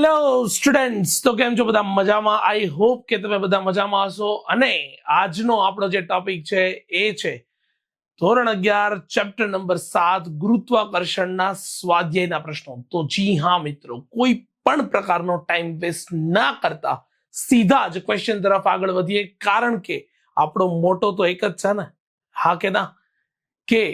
Hello students, તો કેમ છો બધા? મજામાં? આઈ હોપ કે તમે બધા મજામાં હશો. અને આજનો આપણો જે ટોપિક છે એ છે ધોરણ 11 ચેપ્ટર નંબર 7 ગુરુત્વાકર્ષણના સ્વાધ્યાયના પ્રશ્નો. તો જી હા મિત્રો, કોઈ પણ પ્રકારનો ટાઈમ વેસ્ટ ના કરતા સીધા જ ક્વેશ્ચન તરફ આગળ વધીએ, કારણ કે આપણો મોટો તો એક જ છે ને, હા કે ના, કે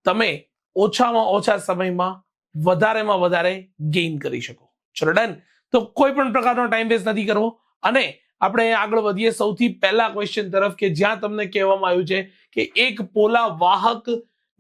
તમે ઓછામાં ઓછા સમયમાં વધારેમાં વધારે ગેઇન કરી શકો. ચલો ડન. તો કોઈ પણ પ્રકારનો ટાઈમ વેસ્ટ નથી કરવો અને આપણે આગળ વધીએ સૌથી પહેલા ક્વેશ્ચન તરફ, કે જ્યાં તમને કહેવામાં આવ્યું છે કે એક પોલા વાહક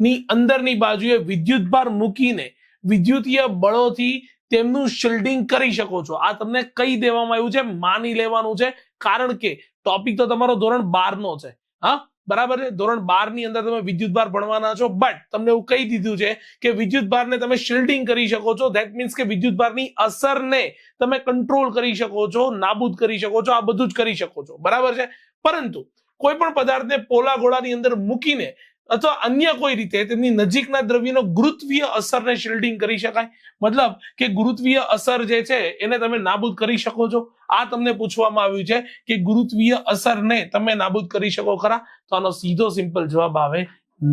ની અંદરની બાજુએ વિદ્યુતભાર મૂકીને વિદ્યુતીય બળોથી તેમનું શિલ્ડિંગ કરી શકો છો. આ તમને કહી દેવામાં આવ્યું છે, માની લેવાનું છે, કારણ કે ટોપિક તો તમારો ધોરણ 12 નો છે. હા, બરાબર છે. ધોરણ 12 ની અંદર તમે વિદ્યુતભાર ભણવાના છો, બટ તમને એવું કહી દીધું છે કે વિદ્યુતભારને તમે શિલ્ડિંગ કરી શકો છો. ધેટ મીન્સ કે વિદ્યુતભારની અસરને તમે કંટ્રોલ કરી શકો છો, નાબૂદ કરી શકો છો, આ બધું જ કરી શકો છો, બરાબર છે. પરંતુ કોઈ પણ પદાર્થને પોલા ગોળાની અંદર મૂકીને અથવા અન્ય કોઈ રીતે તેમની નજીકના દ્રવ્યનો ગુરુત્વીય અસરને શિલ્ડિંગ કરી શકાય. મતલબ કે ગુરુત્વીય અસર જે છે એને તમે નાબૂદ કરી શકો છો. આ તમને પૂછવામાં આવ્યું છે કે ગુરુત્વીય અસરને તમે નાબૂદ કરી શકો ખરા? તો આનો સીધો સિમ્પલ જવાબ આવે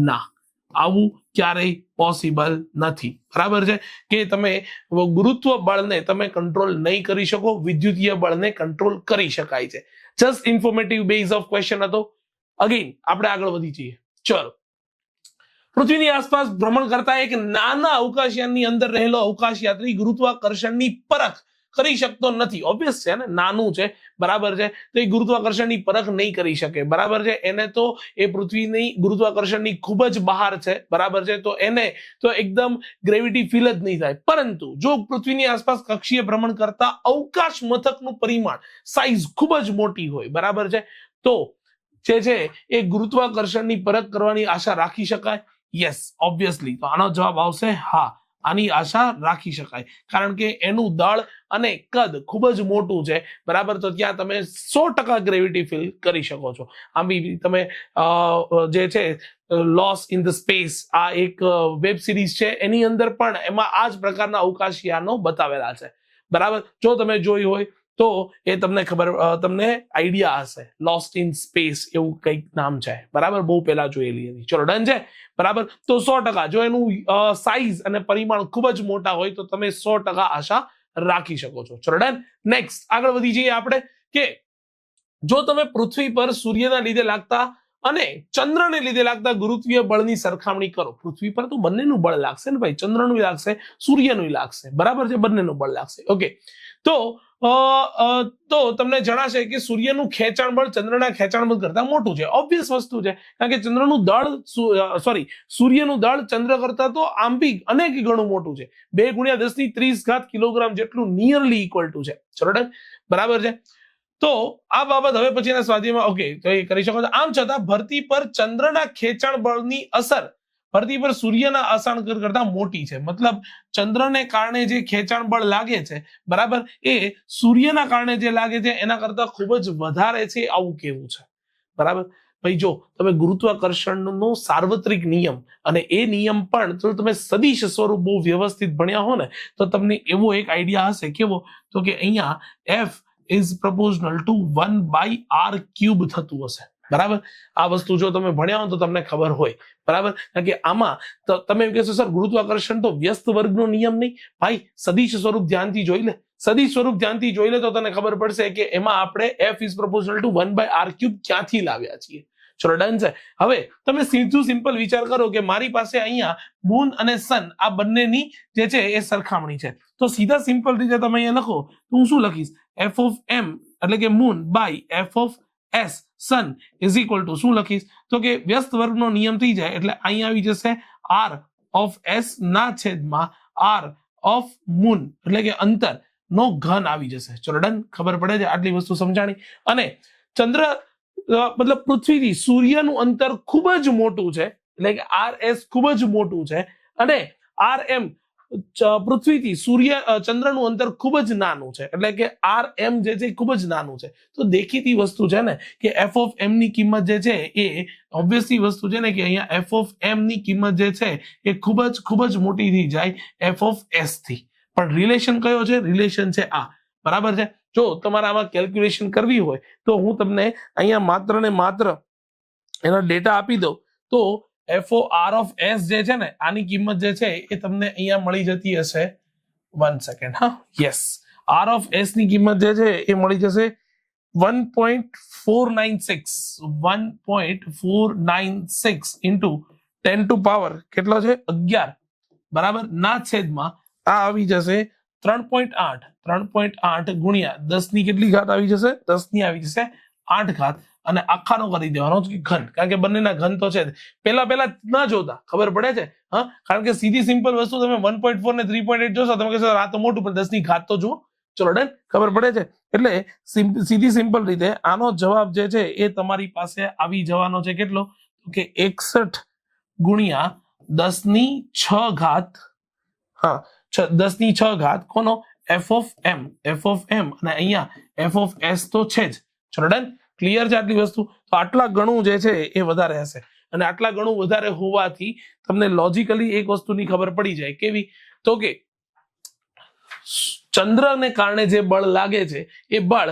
ના. આવું ક્યારેય પોસિબલ નથી, બરાબર છે, કે તમે ગુરુત્વ બળને તમે કંટ્રોલ નહીં કરી શકો. વિદ્યુતીય બળને કંટ્રોલ કરી શકાય છે. Just informative base of question હતો. અગેન આપણે આગળ વધી જઈએ. ચલો, પૃથ્વીની આસપાસ ભ્રમણ કરતા એક નાના અવકાશયાનની અંદર રહેલો અવકાશયાત્રી ગુરુત્વાકર્ષણની પરખ કરી શકતો નથી. ઓબ્વિયસ છે ને, નાનું છે, બરાબર છે, તો એ ગુરુત્વાકર્ષણની પરખ નહીં કરી શકે, બરાબર છે. એને તો એ પૃથ્વીની ગુરુત્વાકર્ષણની ખૂબ જ બહાર છે, બરાબર છે, તો એને તો એકદમ ગ્રેવિટી ફીલ જ નહીં થાય. પરંતુ જો પૃથ્વીની આસપાસ કક્ષીય ભ્રમણ કરતા અવકાશ મથકનું પરિમાણ, સાઇઝ ખૂબ જ મોટી હોય, બરાબર છે, તો જે છે એ ગુરુત્વાકર્ષણની પરખ કરવાની આશા રાખી શકાય. Yes, obviously. તો આનો જવાબ આવશે હા, આની આશા રાખી શકાય, કારણ કે એનું દળ અને કદ ખૂબ જ મોટું છે, બરાબર. તો ત્યાં તમે 100% ગ્રેવિટી ફીલ કરી શકો છો. આમ બી તમે જે છે લોસ ઇન ધ સ્પેસ, આ એક વેબ સિરીઝ છે, એની અંદર પણ એમાં આ જ પ્રકારના અવકાશયાનો બતાવેલા છે, બરાબર. જો તમે જોઈ હોય તો એ તમને તમને આઈડિયા હશે. લોસ્ટ ઇન સ્પેસ એવું કંઈક નામ છે, બરાબર. બહુ પહેલા જોયેલી હતી. ચલો ડન છે, બરાબર. તો 100% જો એનું સાઇઝ અને પરિમાણ ખૂબ જ મોટા હોય તો તમે 100% આશા રાખી શકો છો. ચલો ડન. નેક્સ્ટ આગળ વધી જઈએ આપણે, કે જો તમે પૃથ્વી પર સૂર્યના લીધે લાગતા અને ચંદ્રને લીધે લાગતા ગુરુત્વીય બળની સરખામણી કરો. પૃથ્વી પર તો બંનેનું બળ લાગશે ને ભાઈ, ચંદ્રનું લાગશે, સૂર્યનું લાગશે, બરાબર છે, બંનેનું બળ લાગશે. ઓકે, તો તમને જણાશે કે સૂર્યનું ખેંચાણ બળ ચંદ્રના ખેંચાણ બળ કરતા મોટું છે. ઓબ્વિયસ વસ્તુ છે, કારણ કે ચંદ્રનું દળ સૂર્યનું દળ ચંદ્ર કરતા તો આમ બી અનેક ગણું મોટું છે. 2 × 10⁻³ કિલોગ્રામ જેટલું નિયરલી ઇક્વલ ટુ છે. ચલો ડન, બરાબર છે. તો આ બાબત હવે પછીના સ્વાધ્યાયમાં ઓકે તો એ કરી શકો છો. આમ છતાં ધરતી પર ચંદ્રના ખેંચાણ બળની અસર ધરતી પર સૂર્યના અસર કરતા મોટી છે. મતલબ ચંદ્રને કારણે જે ખેંચાણ બળ લાગે છે, બરાબર, એ સૂર્યના કારણે જે લાગે છે એના કરતા ખૂબ જ વધારે છે, આવું કેવું છે, બરાબર. ભાઈ જો તમે ગુરુત્વાકર્ષણનો સાર્વત્રિક નિયમ અને એ નિયમ પણ જો તમે સદિશ સ્વરૂપ બહુ વ્યવસ્થિત ભણ્યા હો ને તો તમને એવો એક આઈડિયા હશે. કેવો? તો કે અહીંયા F is proportional to 1/r³ થતું હશે, બરાબર. આ વસ્તુ જો તમે ભણ્યા હો તો તમને ખબર હોય, બરાબર. કારણ કે આમાં તો તમે એમ કહેશો સર ગુરુત્વાકર્ષણ તો વ્યસ્ત વર્ગનો નિયમ નહીં. ભાઈ સદિશ સ્વરૂપ ધ્યાનથી જોઈ લે, સદિશ સ્વરૂપ ધ્યાનથી જોઈ લે તો તને ખબર પડશે કે એમાં આપણે F is proportional to 1/r³ ક્યાંથી લાવ્યા છીએ. ચલો ડન છે. હવે તમે સીધું સિમ્પલ વિચાર કરો કે મારી પાસે અહીંયા મૂન અને સન આ બંનેની જે છે એ સરખામણી છે. તો સીધા સિમ્પલ રીતે તમે અહીંયા લખો તો હું શું લખીશ? F of m એટલે કે moon by F of s sun is equal to શું લખીશ? તો કે વ્યસ્ત વર્ગનો નિયમ થઈ જાય એટલે અહીંયા આવી જશે r of s ના છેદમાં r of મૂન એટલે કે અંતર નો ઘન આવી જશે. ચલો ડન, ખબર પડે છે આટલી વસ્તુ સમજાણી. અને ચંદ્ર મતલબ પૃથ્વીથી સૂર્યનું અંતર ખૂબ જ મોટું છે, એટલે કે RS ખૂબ જ મોટું છે, અને RM પૃથ્વીથી ચંદ્રનું અંતર ખૂબ જ નાનું છે, એટલે કે RM જે છે ખૂબ જ નાનું છે. તો દેખીતી વસ્તુ છે ને કે F of m ની કિંમત જે છે એ ઓબ્વિયસલી વસ્તુ છે ને કે અહીંયા F of m ની કિંમત જે છે એ ખૂબ જ મોટી થઈ જાય F of s થી. પણ રિલેશન કયો છે? રિલેશન છે આ બરાબર છે. જો તમારે આમાં કેલ્ક્યુલેશન કરવી હોય તો હું તમને અહીંયા માત્ર ને માત્ર એનો ડેટા આપી દઉં તો FOR(s) જે છે ને આની કિંમત જે છે એ તમને અહીંયા મળી જતી હશે 1 સેકન્ડ. હા, યસ, R(s) ની કિંમત જે છે એ મળી જશે 1.496 into 10 to power કેટલો છે 11, બરાબર, ના છેદમાં આ આવી જશે 3.8 ગુણ્યા 10 ની કેટલી ઘાત આવી જશે, 10 ની આવી જશે 8 ઘાત, અને આખાનો કરી દેવાનો ઘન, કારણ કે બંનેના ઘન તો છે. પેલા ના જોતા ખબર પડે છે. હા, કારણ કે સીધી સિમ્પલ વસ્તુ તમે 1.4 ને 3.8 જોશો, તમે કહેશો આ તો મોટું, પણ 10 ની ઘાત તો જુઓ. ચલો ડન, ખબર પડે છે. એટલે સીધી સિમ્પલ રીતે આનો જવાબ જે છે એ તમારી પાસે આવી જવાનો છે કેટલો, કે 61 ગુણ્યા 10 ની 6 ઘાત. હા, 10 ની 6 ઘાત કોનો, f(m) અને અહીંયા f(s) તો છે જ. ચલો ડન, ક્લિયર છે આટલી વસ્તુ. તો આટલા ગણું જે છે એ વધારે હશે, અને આટલા ગણું વધારે હોવાથી તમને લોજિકલી એક વસ્તુની ખબર પડી જાય. કેવી? તો કે ચંદ્રને કારણે જે બળ લાગે છે એ બળ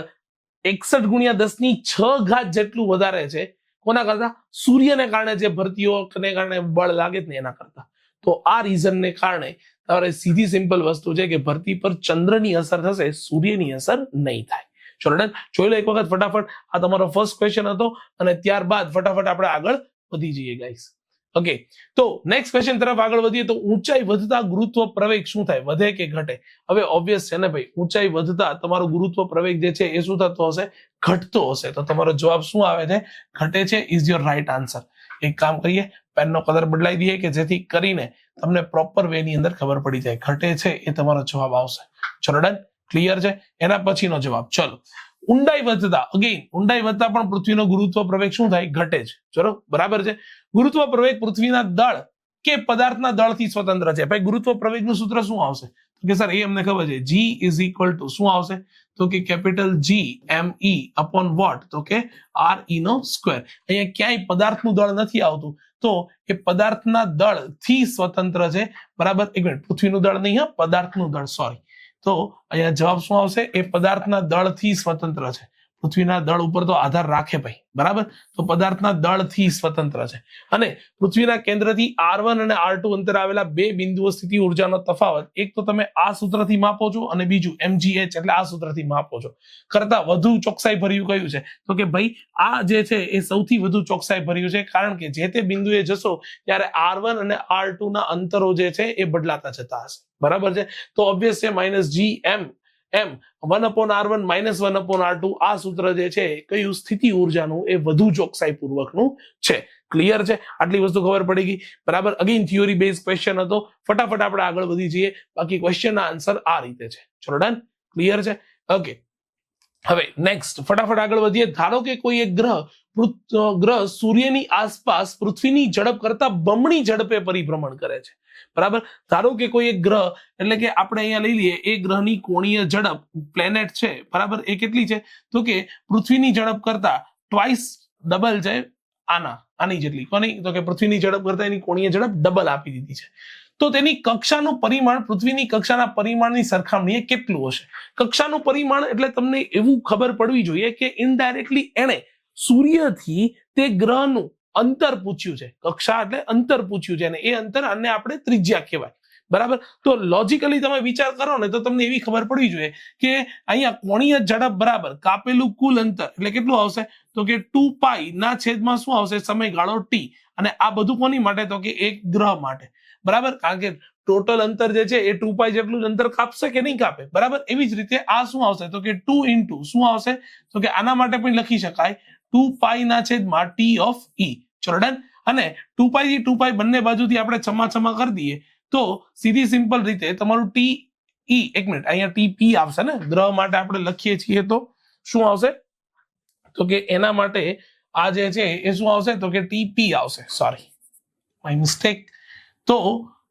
61 ગુણ્યા 10 ની 6 ઘાત જેટલું વધારે છે કોના કરતા, સૂર્યને કારણે જે ભરતીઓને કારણે બળ લાગે છે ને એના કરતા. તો આ રીઝનને કારણે તમારે સીધી સિમ્પલ વસ્તુ છે કે ભરતી પર ચંદ્રની અસર થશે, સૂર્યની અસર નહીં થાય. ચલો ડન, જોઈ લો એક વખત ફટાફટ. આ તમારો ફર્સ્ટ ક્વેશ્ચન હતો, અને ત્યારબાદ ફટાફટ આપણે આગળ વધી જઈએ ગાઈસ. ઓકે, તો નેક્સ્ટ ક્વેશ્ચન તરફ આગળ વધીએ તો ઊંચાઈ વધતા ગુરુત્વ પ્રવેગ શું થાય, વધે કે ઘટે? હવે ઓબ્વિયસ છે ને ભાઈ, ઊંચાઈ વધતા તમારો ગુરુત્વ પ્રવેગ જે છે એ શું થતો હશે, ઘટતો હશે. તો તમારો જવાબ શું આવે છે, ઘટે છે, ઇઝ યોર રાઈટ આન્સર. એક કામ કરીએ, પેનનો કલર બદલાઈ દઈએ કે જેથી કરીને તમને પ્રોપર વે ની અંદર ખબર પડી જાય. ઘટે છે એ તમારો જવાબ આવશે. ચલો ડન, ક્લિયર છે. એના પછીનો જવાબ, ચલો, ઊંડાઈ વધતા, અગેન ઊંડાઈ વધતા પણ પૃથ્વીનો ગુરુત્વ પ્રવેગ શું થાય, ઘટે છે. ચલો, બરાબર છે. ગુરુત્વ પ્રવેગ પૃથ્વીના દળ કે પદાર્થના દળથી સ્વતંત્ર છે. ભાઈ ગુરુત્વ પ્રવેગનું સૂત્ર શું આવશે, તો કે સર એ અમને ખબર છે, G ઇઝ ઇક્વલ ટુ શું આવશે, તો કે કેપિટલ G(m)E અપોન વોટ, તો કે RE નો સ્ક્વેર. અહીંયા ક્યાંય પદાર્થનું દળ નથી આવતું, તો એ પદાર્થના દળથી સ્વતંત્ર છે. બરાબર, એક મિનિટ, પૃથ્વીનું દળ નહીં, હા, પદાર્થનું દળ, સોરી. તો અહીંયા જવાબ શું આવશે, એ પદાર્થના દળથી સ્વતંત્ર છે. પૃથ્વીના દળ ઉપર તો આધાર રાખે ભાઈ, બરાબર. તો પદાર્થના દળથી સ્વતંત્ર છે. અને પૃથ્વીના કેન્દ્રથી R1 અને R2 અંતર આવેલા બે બિંદુઓ સ્થિતિ ઉર્જાનો તફાવત એક તો તમે આ સૂત્રથી માપો છો, અને બીજું mgh એટલે આ સૂત્રથી માપો છો. કરતા વધુ ચોકસાઈ ભર્યું કયું છે, તો કે ભાઈ આ જે છે એ સૌથી વધુ ચોકસાઈ ભર્યું છે, કારણ કે જે તે બિંદુએ જશો ત્યારે R1 અને R2 ના અંતરો જે છે એ બદલાતા જતા હશે. બરાબર છે. તો ઓબ્વિયસ છે -gm 1/R1 -1/R2 આ સૂત્ર જે છે કયું, સ્થિતિ ઉર્જાનું, એ વધુ ચોકસાઈ પૂર્વકનું છે. ક્લિયર છે, આટલી વસ્તુ ખબર પડી ગઈ. બરાબર, અગેન થિયોરી બેઝ ક્વેશ્ચન હતો. ફટાફટ આપણે આગળ વધી જઈએ. બાકી ક્વેશ્ચનના આન્સર આ રીતે છે. ચલો ડન, ક્લિયર છે. ઓકે, હવે નેક્સ્ટ ફટાફટ આગળ વધીએ. ધારો કે કોઈ એક ગ્રહ સૂર્યની આસપાસ પૃથ્વીની ઝડપ કરતા બમણી ઝડપે પરિભ્રમણ કરે છે. બરાબર, ધારો કે કોઈ એક ગ્રહ, એટલે કે આપણે અહીંયા લઈ લઈએ એ ગ્રહની કોણીય ઝડપ, પ્લેનેટ છે, બરાબર, એ કેટલી છે, તો કે પૃથ્વીની ઝડપ કરતા ટ્વાઇસ ડબલ છે, આની જેટલી. કોની, તો કે પૃથ્વીની ઝડપ કરતા એની કોણીય ઝડપ ડબલ આપી દીધી છે. તો તેની કક્ષાનું પરિમાણ પૃથ્વીની કક્ષાના પરિમાણની સરખામણીએ કેટલું હશે? કક્ષાનું પરિમાણ એટલે તમને એવું ખબર પડવી જોઈએ કે ઇનડાયરેક્ટલી એણે સૂર્યથી તે ગ્રહનું અંતર પૂછ્યું છે. કક્ષા એટલે અંતર પૂછ્યું છે, અને એ અંતર આને આપણે ત્રિજ્યા કહેવાય. બરાબર, તો લોજિકલી તમે વિચાર કરો ને તો તમને એવી ખબર પડવી જોઈએ કે અહીંયા કોણીય ઝડપ બરાબર કાપેલું કુલ અંતર એટલે કેટલું આવશે, તો કે 2π ના છેદમાં શું આવશે, સમયગાળો t. અને આ બધું કોની માટે, તો કે એક ગ્રહ માટે. બરાબર, કારણ કે ટોટલ અંતર જે છે એ 2π જેટલું જ અંતર કાપશે કે નહીં કાપે. બરાબર, એવી જ રીતે આ શું આવશે, તો કે 2 into શું આવશે, તો કે આના માટે પણ લખી શકાય 2π ના છેદમાં t of e. ચલો ડન. અને 2π થી 2π બંને બાજુથી આપણે છમા કરી દઈએ તો સીધી સિમ્પલ રીતે તમારું TE, એક મિનિટ, અહીંયા TP આવશે ને, ગ્રહ માટે આપણે લખીએ છીએ તો શું આવશે, તો કે એના માટે આ જે છે એ શું આવશે, તો કે TP આવશે. Sorry, my mistake. તો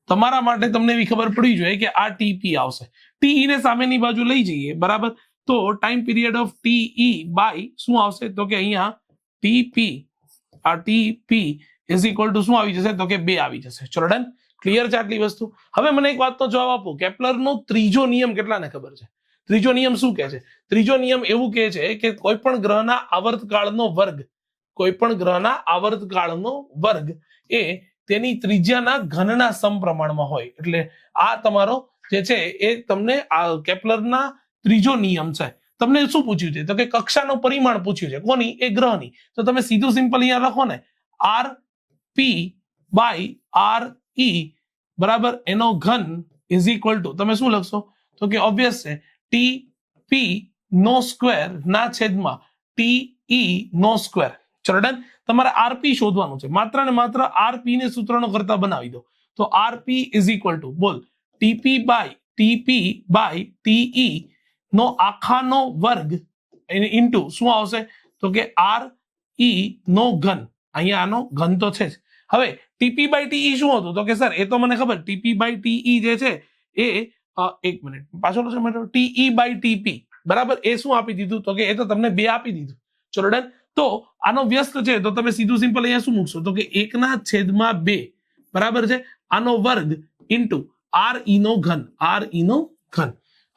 તમારા માટે તમને એવી ખબર પડી જોઈએ કે આ TP આવશે. TE ને સામેની બાજુ લઈ જઈએ, બરાબર, તો time period of TE by શું આવશે, તો કે અહીંયા TP, આ TP ઇઝ ઇક્વલ ટુ શું આવી જશે, તો કે 2 આવી જશે. ચલો ડન, ક્લિયર છે આટલી વસ્તુ. હવે મને એક વાતનો જવાબ આપો, કેપ્લરનો ત્રીજો નિયમ કેટલાને ખબર છે? ત્રીજો નિયમ શું કહે છે? ત્રીજો નિયમ એવું કહે છે કે કોઈ પણ ગ્રહના આવર્તકાળનો વર્ગ એ તેની ત્રિજ્યાના ઘનના સમપ્રમાણમાં હોય. એટલે આ તમારો જે છે એ તમને કેપ્લરના ત્રીજો નિયમ છે. તમને શું પૂછ્યું છે? તો કે કક્ષાનું પરિમાણ પૂછ્યું છે. કોની? એ ગ્રહની. તો તમે સીધું સિમ્પલ અહીંયા લખો ને, r p by r e બરાબર એનો ઘન ઇઝ ઇક્વલ ટુ, તમે શું લખશો? તો કે ઓબ્વિયસ છે ટી પી નો સ્ક્વેર ના છેદમાં ટી ઈ નો સ્ક્વેર. ચલો ડન. તમારે આરપી શોધવાનું છે. માત્ર ને માત્ર આરપી ને સૂત્રનો કરતા બનાવી દો. તો આરપી ઇઝ ઇક્વલ ટુ બોલ ટીપી બાય ટીઈ નો આખાનો વર્ગ ઇન્ટુ શું આવશે? તો કે આર ઈ નો ઘન. અહીંયા આનો ઘન તો છે જ. હવે ટીપી બાય ટીઈ શું હતું? તો કે સર એ તો મને ખબર, ટીપી બાય ટીઈ જે છે એ એક મિનિટ પાછો ટીઈ બાય ટીપી બરાબર એ શું આપી દીધું? તો કે એ તો તમને 2 આપી દીધું. ચલો ડન. તો આનો વ્યસ્ત છે તો તમે સીધું સિમ્પલ અહીંયા શું મૂકશો? તો કે 1/2 બરાબર છે આનો વર્ગ ઇન્ટુ આર ઈ નો ઘન.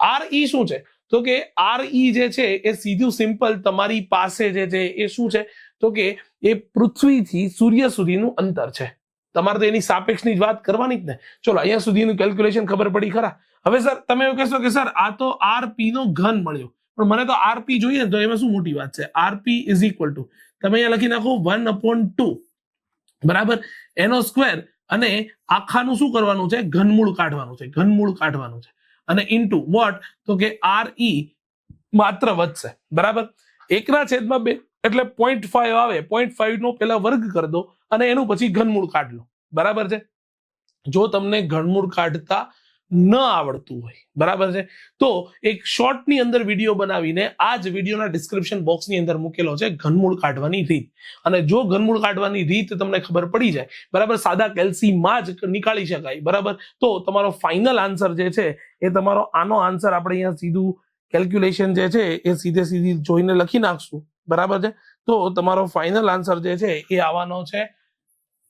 આર ઈ શું છે? તો કે આર ઈ જે છે એ સીધું સિમ્પલ તમારી પાસે જે છે એ શું છે? તો કે એ પૃથ્વીથી સૂર્ય સુધીનું અંતર છે. તમારે તો એની સાપેક્ષની જ વાત કરવાની જ ને. ચલો અહીંયા સુધીનું કેલ્ક્યુલેશન ખબર પડી ખરા? હવે સર તમે એવું કહેશો કે સર આ તો આરપી નો ઘન મળ્યો, પણ મને તો આરપી જોઈએ તો એમાં શું મોટી વાત છે? આરપી ઇઝ ઇક્વલ ટુ તમે અહીંયા લખી નાખો 1/2 બરાબર એનો સ્ક્વેર અને આખાનું શું કરવાનું છે? ઘનમૂળ કાઢવાનું છે. અને ઇન્ટુ વોટ? તો કે આર ઈ માત્ર વધશે બરાબર 1/2 એટલે 0.5 આવે. 0.5 નો પેલા વર્ગ કરી દો અને એનું પછી ઘનમૂળ કાઢ લો. બરાબર છે. જો તમને ઘનમૂળ કાઢતા ન આવડતું હોય બરાબર છે તો એક શોર્ટની અંદર વિડીયો બનાવીને આ જ વિડીયોના ડિસ્ક્રિપ્શન બોક્સની અંદર મૂકેલો છે ઘનમૂળ કાઢવાની રીત. અને જો ઘનમૂળ કાઢવાની રીત તમને ખબર પડી જાય બરાબર, સાદા કેલ્સીમાં જ નીકાળી શકાય બરાબર, તો તમારો ફાઇનલ આન્સર જે છે એ તમારો આનો આન્સર આપણે અહીંયા સીધું કેલ્ક્યુલેશન જે છે એ સીધી જોઈને લખી નાખશું બરાબર છે. તો તમારો ફાઇનલ આન્સર જે છે એ આવવાનો છે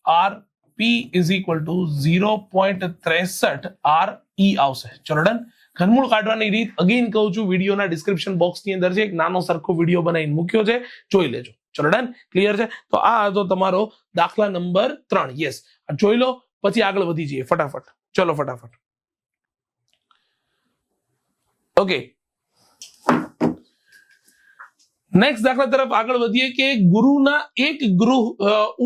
r p is equal to 0.63 r e આવશે. ચલો ડન. ઘનમૂળ કાઢવાની રીત અગેન કહું છું, વિડીયોના ડિસ્ક્રિપ્શન બોક્સની અંદર છે, એક નાનો સરખો વિડીયો બનાવીને મૂક્યો છે, જોઈ લેજો. ચલો ડન. ક્લિયર છે? તો આ હતો તમારો દાખલા નંબર 3. યસ, જોઈ લો પછી આગળ વધી જઈએ ફટાફટ. ચલો ફટાફટ. ઓકે, નેક્સ્ટ દાખલા તરફ આગળ વધીએ કે ગુરુના એક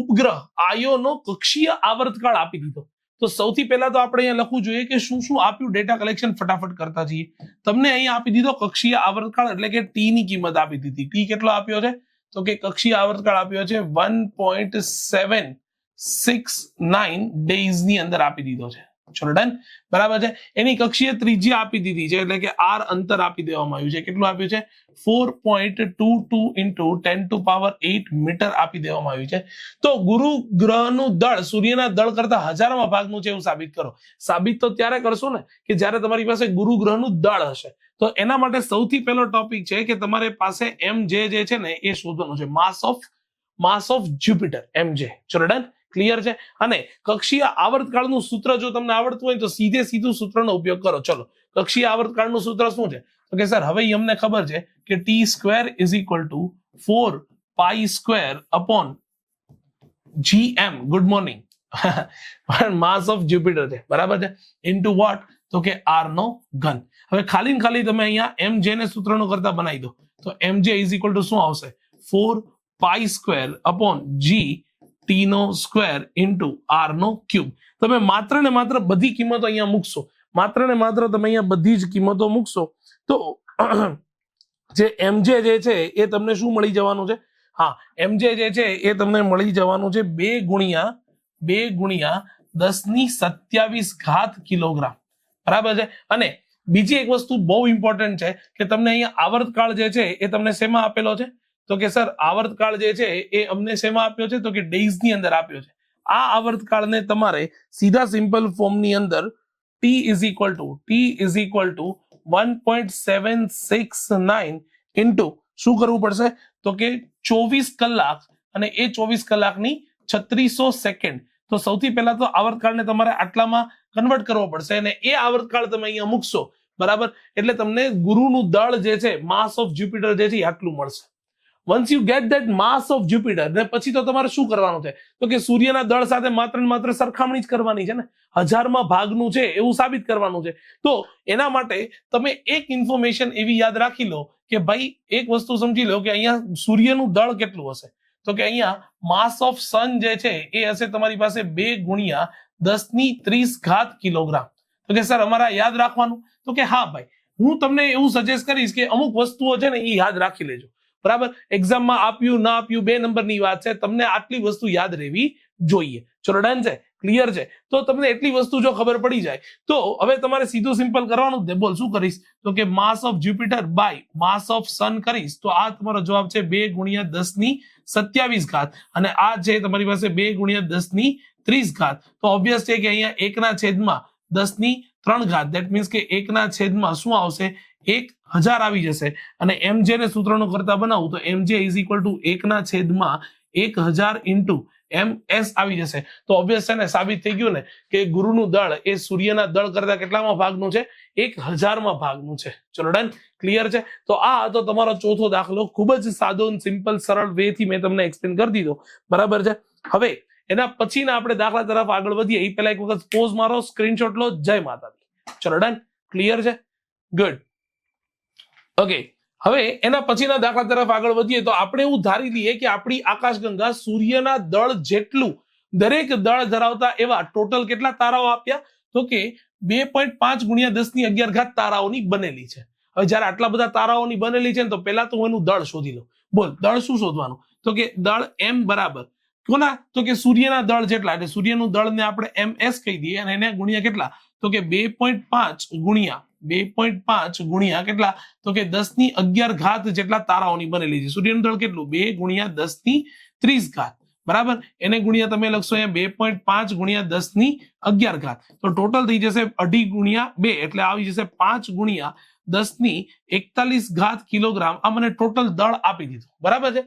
ઉપગ્રહ આયોનો કક્ષીય આવર્તકાળ આપી દીધો. તો સૌથી પહેલા તો આપણે અહીંયા લખવું જોઈએ કે શું શું આપ્યું. ડેટા કલેક્શન ફટાફટ કરતા જઈએ. તમને અહીંયા આપી દીધો કક્ષીય આવર્તકાળ એટલે કે ટી ની કિંમત આપી દીધી. ટી કેટલો આપ્યો છે? તો કે કક્ષીય આવર્તકાળ આપ્યો છે 1.769 ડેઝ ની અંદર આપી દીધો છે. ચલો ડન. બરાબર છે. એની કક્ષીય ત્રિજ્યા આપી દીધી છે એટલે કે આર અંતર આપી દેવામાં આવ્યું છે. કેટલું આપ્યું છે? 4.22 into 10⁸ મીટર આપી દેવામાં આવ્યું છે. તો ગુરુ ગ્રહનું દળ સૂર્યના દળ કરતા 1000માં ભાગનું છે એવું સાબિત કરો. સાબિત તો ત્યારે કરશો ને કે જ્યારે તમારી પાસે ગુરુ ગ્રહનું દળ હશે. તો એના માટે સૌથી પહેલો ટોપિક છે કે તમારી પાસે mj જે છે ને એ શોધવાનું છે. માસ ઓફ જ્યુપિટર mj. ચલો ડન. ક્લિયર છે? અને કક્ષીય આવર્તકાળનું સૂત્ર જો તમને આવડતું હોય તો સીધું સૂત્રનો ઉપયોગ કરો. ચલો, કક્ષીય આવર્તકાળનું સૂત્ર શું છે? તો કે સર હવે અમને ખબર છે કે t² is equal to 4π² upon gm. Good morning. Mass of Jupiter છે બરાબર છે ઇન્ટુ વોટ? તો કે આર નો ઘન. હવે ખાલી તમે અહીંયા mj ને સૂત્રનો કરતા બનાવી દો. તો mj ઇઝ ઇક્વલ ટુ શું આવશે? 4π² અપોન g t નો સ્ક્વેર ઇન્ટુ આર નો ક્યુબ. તમે માત્ર ને માત્ર બધી કિંમતો અહીંયા મૂકશો. માત્ર ને માત્ર તમે અહીંયા બધી જ કિંમતો મૂકશો તો જે mj જે છે એ તમને શું મળી જવાનું છે? હા, mj જે છે એ તમને મળી જવાનું છે 2 ગુણ્યા 10⁻27 કિલોગ્રામ. બરાબર છે. અને બીજી એક વસ્તુ બહુ ઇમ્પોર્ટન્ટ છે કે તમને અહીંયા આવર્તકાળ જે છે એ તમને શેમાં આપેલો છે? તો કે સર આવર્તકાળ જે છે એ અમને શેમાં આપ્યો છે? તો કે ડેઝ ની અંદર આપ્યો છે. આ આવર્તકાળને તમારે સીધા સિમ્પલ ફોર્મની અંદર t is equal two 1.769 into શું કરવું પડશે? તો કે 24 કલાક અને એ 24 કલાકની 3600 સેકન્ડ. તો સૌથી પહેલા તો આવર્તકાળને તમારે આટલામાં કન્વર્ટ કરવો પડશે અને એ આવર્તકાળ તમે અહીંયા મૂકશો બરાબર. એટલે તમને ગુરુનું દળ જે છે, માસ ઓફ જ્યુપિટર જે છે આટલું મળશે. Once you get that mass of Jupiter, ને પછી તો તમારે શું કરવાનું છે, તો કે સૂર્યના દળ સાથે માત્ર ને માત્ર સરખામણી જ કરવાની છે ને, 1000માં ભાગનું છે એવું સાબિત કરવાનું છે. તો એના માટે તમે એક ઇન્ફોર્મેશન એવી યાદ રાખી લો કે ભાઈ એક વસ્તુ સમજી લો કે અહીંયા સૂર્યનું દળ કેટલું હશે, તો કે અહીંયા માસ ઓફ સન જે છે એ હશે તમારી પાસે 2 ગુણ્યા 10⁻30 કિલોગ્રામ. તો કે સર અમારા યાદ રાખવાનું, તો કે હા ભાઈ, હું તમને એવું સજેસ્ટ કરીશ કે અમુક વસ્તુઓ છે ને એ યાદ રાખી લેજો. બરાબર. એક્ઝામમાં આપ્યું ના આપ્યું 2 નંબરની વાત છે, તમને આટલી વસ્તુ યાદ રહેવી જોઈએ. ચલો ડન છે, ક્લિયર છે. તો તમને એટલી વસ્તુ જો ખબર પડી જાય તો હવે તમારે સીધું સિમ્પલ કરવાનું જ. બોલ શું કરીશ, તો કે mass of Jupiter by mass of sun કરીશ, તો આ તમારો જવાબ છે 2 ગુણ્યા 10⁻27. અને આ છે તમારી પાસે 2 ગુણ્યા 10⁻30. તો ઓબ્વિયસ છે કે અહીંયા 1/10⁻3. ધેટ મીન્સ કે 1/1000 શું આવશે, 1000 આવી જશે. અને એમજે ને સૂત્રનો કરતા બનાવું તો MJ is equal to 1/1000 into ms આવી જશે. તો ઓબ્વિયસ છે ને, સાબિત થઈ ગયું ને કે ગુરુનું દળ એ સૂર્યના દળ કરતા કેટલામાં ભાગનું છે, 1000માં ભાગનું છે. ચલો ડન, ક્લિયર છે. તો આ હતો તમારો ચોથો દાખલો. ખૂબ જ સાદો સિમ્પલ સરળ વે થી મેં તમને એક્સપ્લેન કરી દીધો. બરાબર છે. હવે એના પછીના આપણે દાખલા તરફ આગળ વધીએ એ પહેલા એક વખત પોઝ મારો, સ્ક્રીનશોટ લો. જય માતાજી. ચલો ડન, ક્લિયર છે, ગુડ. ઓકે, હવે એના પછીના દાખલા તરફ આગળ વધીએ તો આપણે એવું ધારી લઈએ કે આપણી આકાશગંગા સૂર્યના દળ જેટલું દરેક દળ ધરાવતા એવા ટોટલ કેટલા તારાઓ આપ્યા, તો કે 2.5 ગુણ્યા 10⁻11 તારાઓની બનેલી છે. હવે જયારે આટલા બધા તારાઓની બનેલી છે ને તો પહેલા તો હું એનું દળ શોધી લઉં. બોલ દળ શું શોધવાનું, તો કે દળ m બરાબર કોના, તો કે સૂર્યના દળ જેટલા, એટલે સૂર્યનું દળને આપણે ms કહી દઈએ અને એને ગુણ્યા કેટલા, તો કે 2.5 ગુણ્યા કેટલા, તો કે 10⁻11 જેટલા તારાઓની બનેલી છે. સૂર્યનું દળ કેટલું, 2 ગુણ્યા 10⁻30. બરાબર. એને ગુણ્યા તમે લખશો અહીંયા 2.5 ગુણ્યા 10⁻11. તો ટોટલ થઈ જશે 2.5 ગુણ્યા 2 એટલે આવી જશે 5 ગુણ્યા 10⁻41 કિલોગ્રામ. આ મને ટોટલ દળ આપી દીધું. બરાબર છે.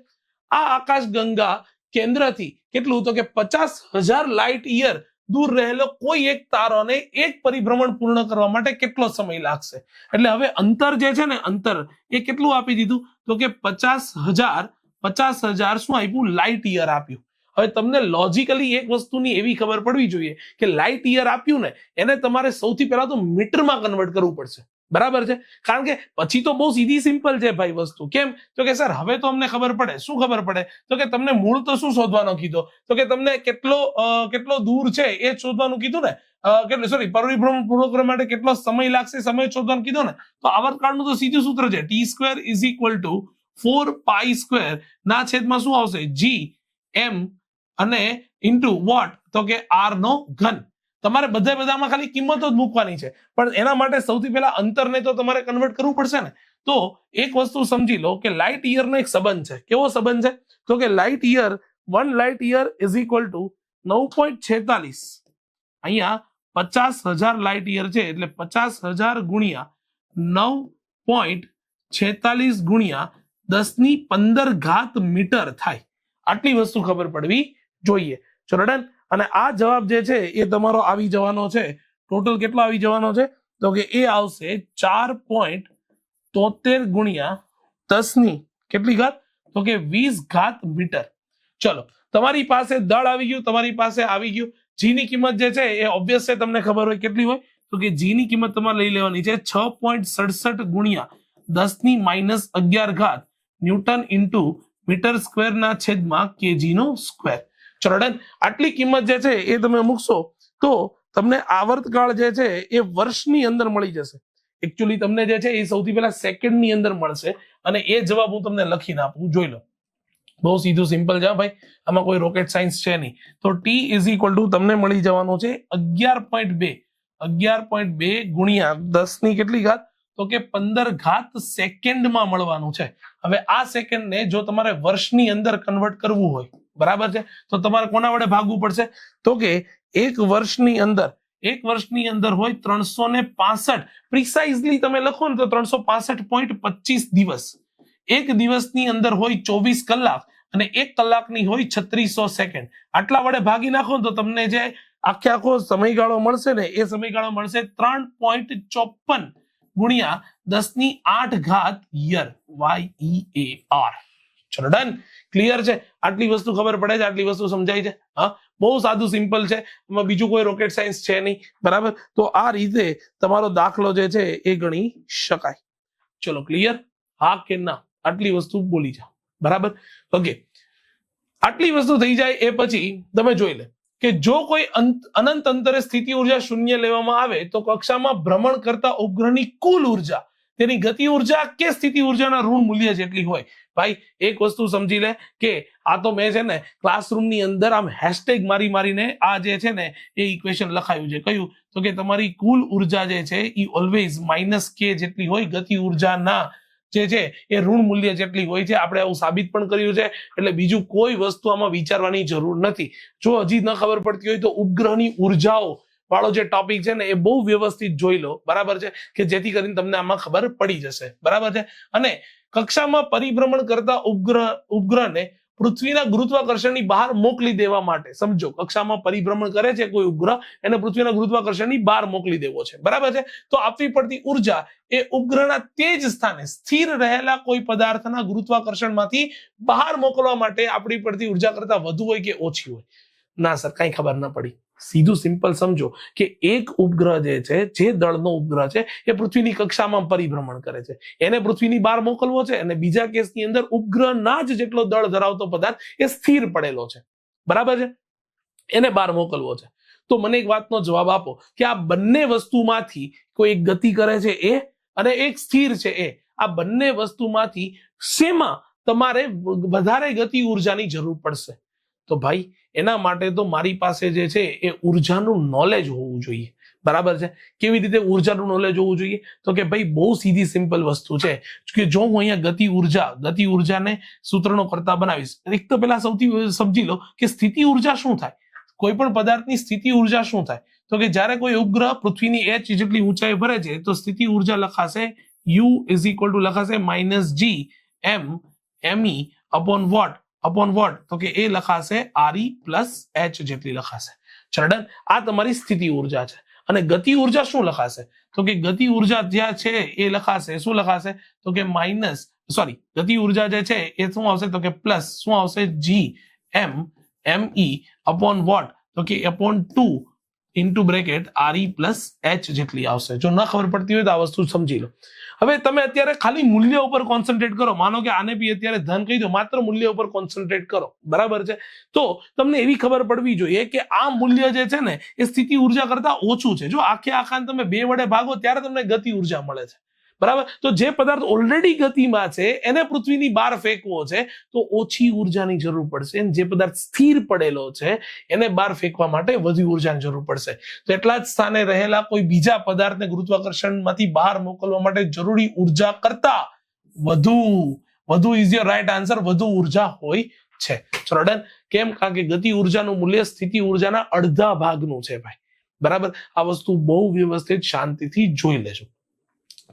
આ આકાશગંગા કેન્દ્રથી કેટલું, તો કે 50,000 લાઇટ યર દૂર રહેલો કોઈ એક તારોને એક પરિભ્રમણ પૂર્ણ કરવા માટે કેટલો સમય લાગશે. એટલે હવે અંતર જે છે ને, અંતર એ કેટલું આપી દીધું, તો કે 50,000 શું આપ્યું, લાઇટ યર આપ્યું. હવે તમને લોજિકલી એક વસ્તુની એવી ખબર પડવી જોઈએ કે લાઇટ યર આપ્યું ને એને તમારે સૌથી પહેલા તો મીટરમાં કન્વર્ટ કરવું પડશે. બરાબર છે. કારણ કે પછી તો બહુ સીધી સિમ્પલ છે ભાઈ વસ્તુ. કેમ, તો કે સર હવે તો અમને ખબર પડે. શું ખબર પડે, તો કે તમને મૂળ તો શું શોધવાનો કીધો, તો કે તમને કેટલો દૂર છે એ શોધવાનું કીધું ને, પરિભ્રમણ પૂર્ણ કરવા માટે કેટલો સમય લાગશે, સમય શોધવાનું કીધું ને. તો આવર્તકાળનું તો સીધું સૂત્ર છે, t² ઇઝ ઇક્વલ ટુ 4π² ના છેદમાં શું આવશે, gm અને ઇન્ટુ વોટ, તો કે r નો ઘન. તમારે બધામાં ખાલી કિંમતો જ મૂકવાની છે, પણ એના માટે સૌથી પહેલા અંતરને તો તમારે કન્વર્ટ કરવું પડશે ને. તો એક વસ્તુ સમજી લો કે લાઇટ યર નો એક સંબંધ છે. કેવો સંબંધ છે, તો કે light year 1 light year is equal two 9.46. અહીંયા 50,000 લાઇટ યર છે એટલે 50,000 ગુણ્યા 9.46 ગુણ્યા 10⁻15 મીટર થાય. આટલી વસ્તુ ખબર પડવી જોઈએ. ચલો ડન. અને આ જવાબ જે છે એ તમારો આવી જવાનો છે, ટોટલ કેટલો આવી જવાનો છે, તો કે એ આવશે 4.73 ગુણ્યા 10 કેટલી ઘાત, તો કે 20 મીટર. ચલો, તમારી પાસે દળ આવી ગયું, તમારી પાસે આવી ગયું. જી ની કિંમત જે છે એ ઓબ્વિયસ છે, તમને ખબર હોય કેટલી હોય, તો કે જી ની કિંમત તમારે લઈ લેવાની છે 6.67 ગુણ્યા 10⁻11 ન્યૂટન ઇન્ટુ મીટર સ્ક્વેર ના છેદમાં કેજી નો સ્ક્વેર. ચલો ડન. આટલી કિંમત જે છે એ તમે મૂકશો તો તમને આવર્તકાળ જે છે એ વર્ષની અંદર મળી જશે. એકચ્યુઅલી તમને જે છે એ સૌથી પહેલા સેકન્ડની અંદર મળશે અને એ જવાબ હું તમને લખીને આપું, જોઈ લો. બહુ સીધું સિમ્પલ છે ભાઈ, આમાં કોઈ રોકેટ સાયન્સ છે નહીં. તો ટી ઇઝ ઇક્વલ ટુ તમને મળી જવાનું છે 11.2 ગુણ્યા 10 કેટલી ઘાત, તો કે 15 સેકન્ડમાં મળવાનું છે. હવે આ સેકન્ડને જો તમારે વર્ષની અંદર કન્વર્ટ કરવું હોય, બરાબર છે, તો તમારે કોના વડે ભાગવું પડશે, તો કે એક વર્ષની અંદર હોય 365, પ્રિસાઇઝલી તમે લખો ને તો 365.25 દિવસ. એક દિવસની અંદર હોય 24 કલાક અને એક કલાકની હોય 3600 સેકન્ડ. આટલા વડે ભાગી નાખો તો તમને જે આખો સમયગાળો મળશે ને એ સમયગાળો મળશે 3.54 ગુણ્યા 10⁸ યર, YEAR. ચલો ડન, ક્લિયર છે? આટલી વસ્તુ ખબર પડે છે, આટલી વસ્તુ સમજાય છે? હા, બહુ સાદું સિમ્પલ છે, એમાં બીજું કોઈ રોકેટ સાયન્સ છે નહીં, બરાબર? તો આ રીતે તમારો દાખલો જે છે એ ગણી શકાય. ચલો ક્લિયર? હા કે ના? આટલી વસ્તુ બોલી જાઓ, બરાબર? ઓકે, આટલી વસ્તુ થઈ જાય એ પછી તમે જોઈ લે કે જો કોઈ અનંત અંતરે સ્થિતિ ઉર્જા શૂન્ય લેવામાં આવે તો કક્ષામાં ભ્રમણ કરતા ઉપગ્રહની કુલ ઉર્જા તેની ગતિ ઉર્જા કે સ્થિતિ ઉર્જાના ઋણ મૂલ્ય જેટલી હોય. ભાઈ એક વસ્તુ સમજી લે કે આ તો મેં છે ને ક્લાસરૂમની અંદર આમ હેશટેગ મારીને આ જે છે ને એ ઇક્વેશન લખાયું છે. કયું? તો કે તમારી કુલ ઉર્જા જે છે એ ઓલવેઝ -k જેટલી હોય ગતિ ઉર્જાના જે છે એ ઋણ મૂલ્ય જેટલી હોય છે. આપણે આવું સાબિત પણ કર્યું છે, એટલે બીજું કોઈ વસ્તુ આમાં વિચારવાની જરૂર નથી. જો હજી ન ખબર પડતી હોય તો ઉપગ્રહની ઉર્જાઓ વાળો જે ટોપિક છે ને એ બહુ વ્યવસ્થિત જોઈ લો, બરાબર છે? કે જેથી કરીને તમને આમાં ખબર પડી જશે, બરાબર છે? અને કક્ષામાં પરિભ્રમણ કરતા ઉપગ્રહને પૃથ્વીના ગુરુત્વાકર્ષણની બહાર મોકલી દેવા માટે, સમજો કક્ષામાં પરિભ્રમણ કરે છે કોઈ ઉપગ્રહ, એને પૃથ્વીના ગુરુત્વાકર્ષણની બહાર મોકલી દેવો છે, બરાબર છે? તો આપવી પડતી ઉર્જા એ ઉપગ્રહના તે જ સ્થાને સ્થિર રહેલા કોઈ પદાર્થના ગુરુત્વાકર્ષણમાંથી બહાર મોકલવા માટે આપવી પડતી ઉર્જા કરતા વધુ હોય કે ઓછી હોય? ના સર, કઈ ખબર ના પડી. સીધું સિમ્પલ સમજો કે એક ઉપગ્રહ જે છે, જે દળનો ઉપગ્રહ છે, એ પૃથ્વીની કક્ષામાં પરિભ્રમણ કરે છે, એને પૃથ્વીની બહાર મોકલવો છે, અને બીજા કેસની અંદર ઉપગ્રહના જ જેટલો દળ ધરાવતો પદાર્થ એ સ્થિર પડેલો છે, બરાબર છે, એને બહાર મોકલવો છે. તો મને એક વાતનો જવાબ આપો કે આ બંને વસ્તુમાંથી કોઈ એક ગતિ કરે છે એ અને એક સ્થિર છે એ, આ બંને વસ્તુમાંથી શેમાં તમારે વધારે ગતિ ઉર્જાની જરૂર પડશે? તો ભાઈ એના માટે તો મારી પાસે જે છે એ ઉર્જાનું નોલેજ હોવું જોઈએ, બરાબર છે? કેવી રીતે ઉર્જાનું નોલેજ હોવું જોઈએ? તો કે ભાઈ બહુ સીધી સિમ્પલ વસ્તુ છે કે જો હું અહીંયા ગતિ ઉર્જાને સૂત્રનો કરતા બનાવીશ, એક તો પેલા સૌથી સમજી લો કે સ્થિતિ ઉર્જા શું થાય. કોઈ પણ પદાર્થની સ્થિતિ ઉર્જા શું થાય? તો કે જ્યારે કોઈ ઉપગ્રહ પૃથ્વીની h જેટલી ઊંચાઈ ભરે છે તો સ્થિતિ ઉર્જા લખાશે U લખાશે -G m અપોન વોટ? તો કે એ લખાશે RE + H જેટલી લખાશે. ચલો ડન, આ તમારી સ્થિતિ ઉર્જા છે. અને ગતિ ઉર્જા શું લખાશે? તો કે ગતિ ઉર્જા જ્યાં છે એ લખાશે, શું લખાશે? તો કે ગતિ ઉર્જા જે છે એ શું આવશે? તો કે પ્લસ શું આવશે? G me upon what? તો કે upon 2 into bracket RE + H જેટલી આવશે. જો ન ખબર પડતી હોય તો આ વસ્તુ સમજી લો. હવે તમે અત્યારે ખાલી મૂલ્ય ઉપર કોન્સન્ટ્રેટ કરો, માનો કે આને બી અત્યારે ધન કહી દો, માત્ર મૂલ્ય ઉપર કોન્સન્ટ્રેટ કરો, બરાબર છે? તો તમને એવી ખબર પડવી જોઈએ કે આ મૂલ્ય જે છે ને એ સ્થિતિ ઉર્જા કરતા ઓછું છે. જો આખાને તમે 2 વડે ભાગો ત્યારે તમને ગતિ ઉર્જા મળે છે, બરાબર? તો જે પદાર્થ ઓલરેડી ગતિમાં છે એને પૃથ્વીની બહાર ફેંકવો છે તો ઓછી ઉર્જાની જરૂર પડશે, અને જે પદાર્થ સ્થિર પડેલો છે એને બહાર ફેંકવા માટે વધુ ઉર્જાની જરૂર પડશે. તો એટલા જ સ્થાને રહેલા કોઈ બીજા પદાર્થને ગુરુત્વાકર્ષણમાંથી બહાર મોકલવા માટે જરૂરી ઉર્જા કરતા વધુ ઇઝ યોર રાઈટ આન્સર, વધુ ઉર્જા હોય છે. ચલો ડન. કેમ? કારણ કે ગતિ ઉર્જાનું મૂલ્ય સ્થિતિ ઉર્જાના અડધા ભાગનું છે ભાઈ, બરાબર? આ વસ્તુ બહુ વ્યવસ્થિત શાંતિથી જોઈ લેજો.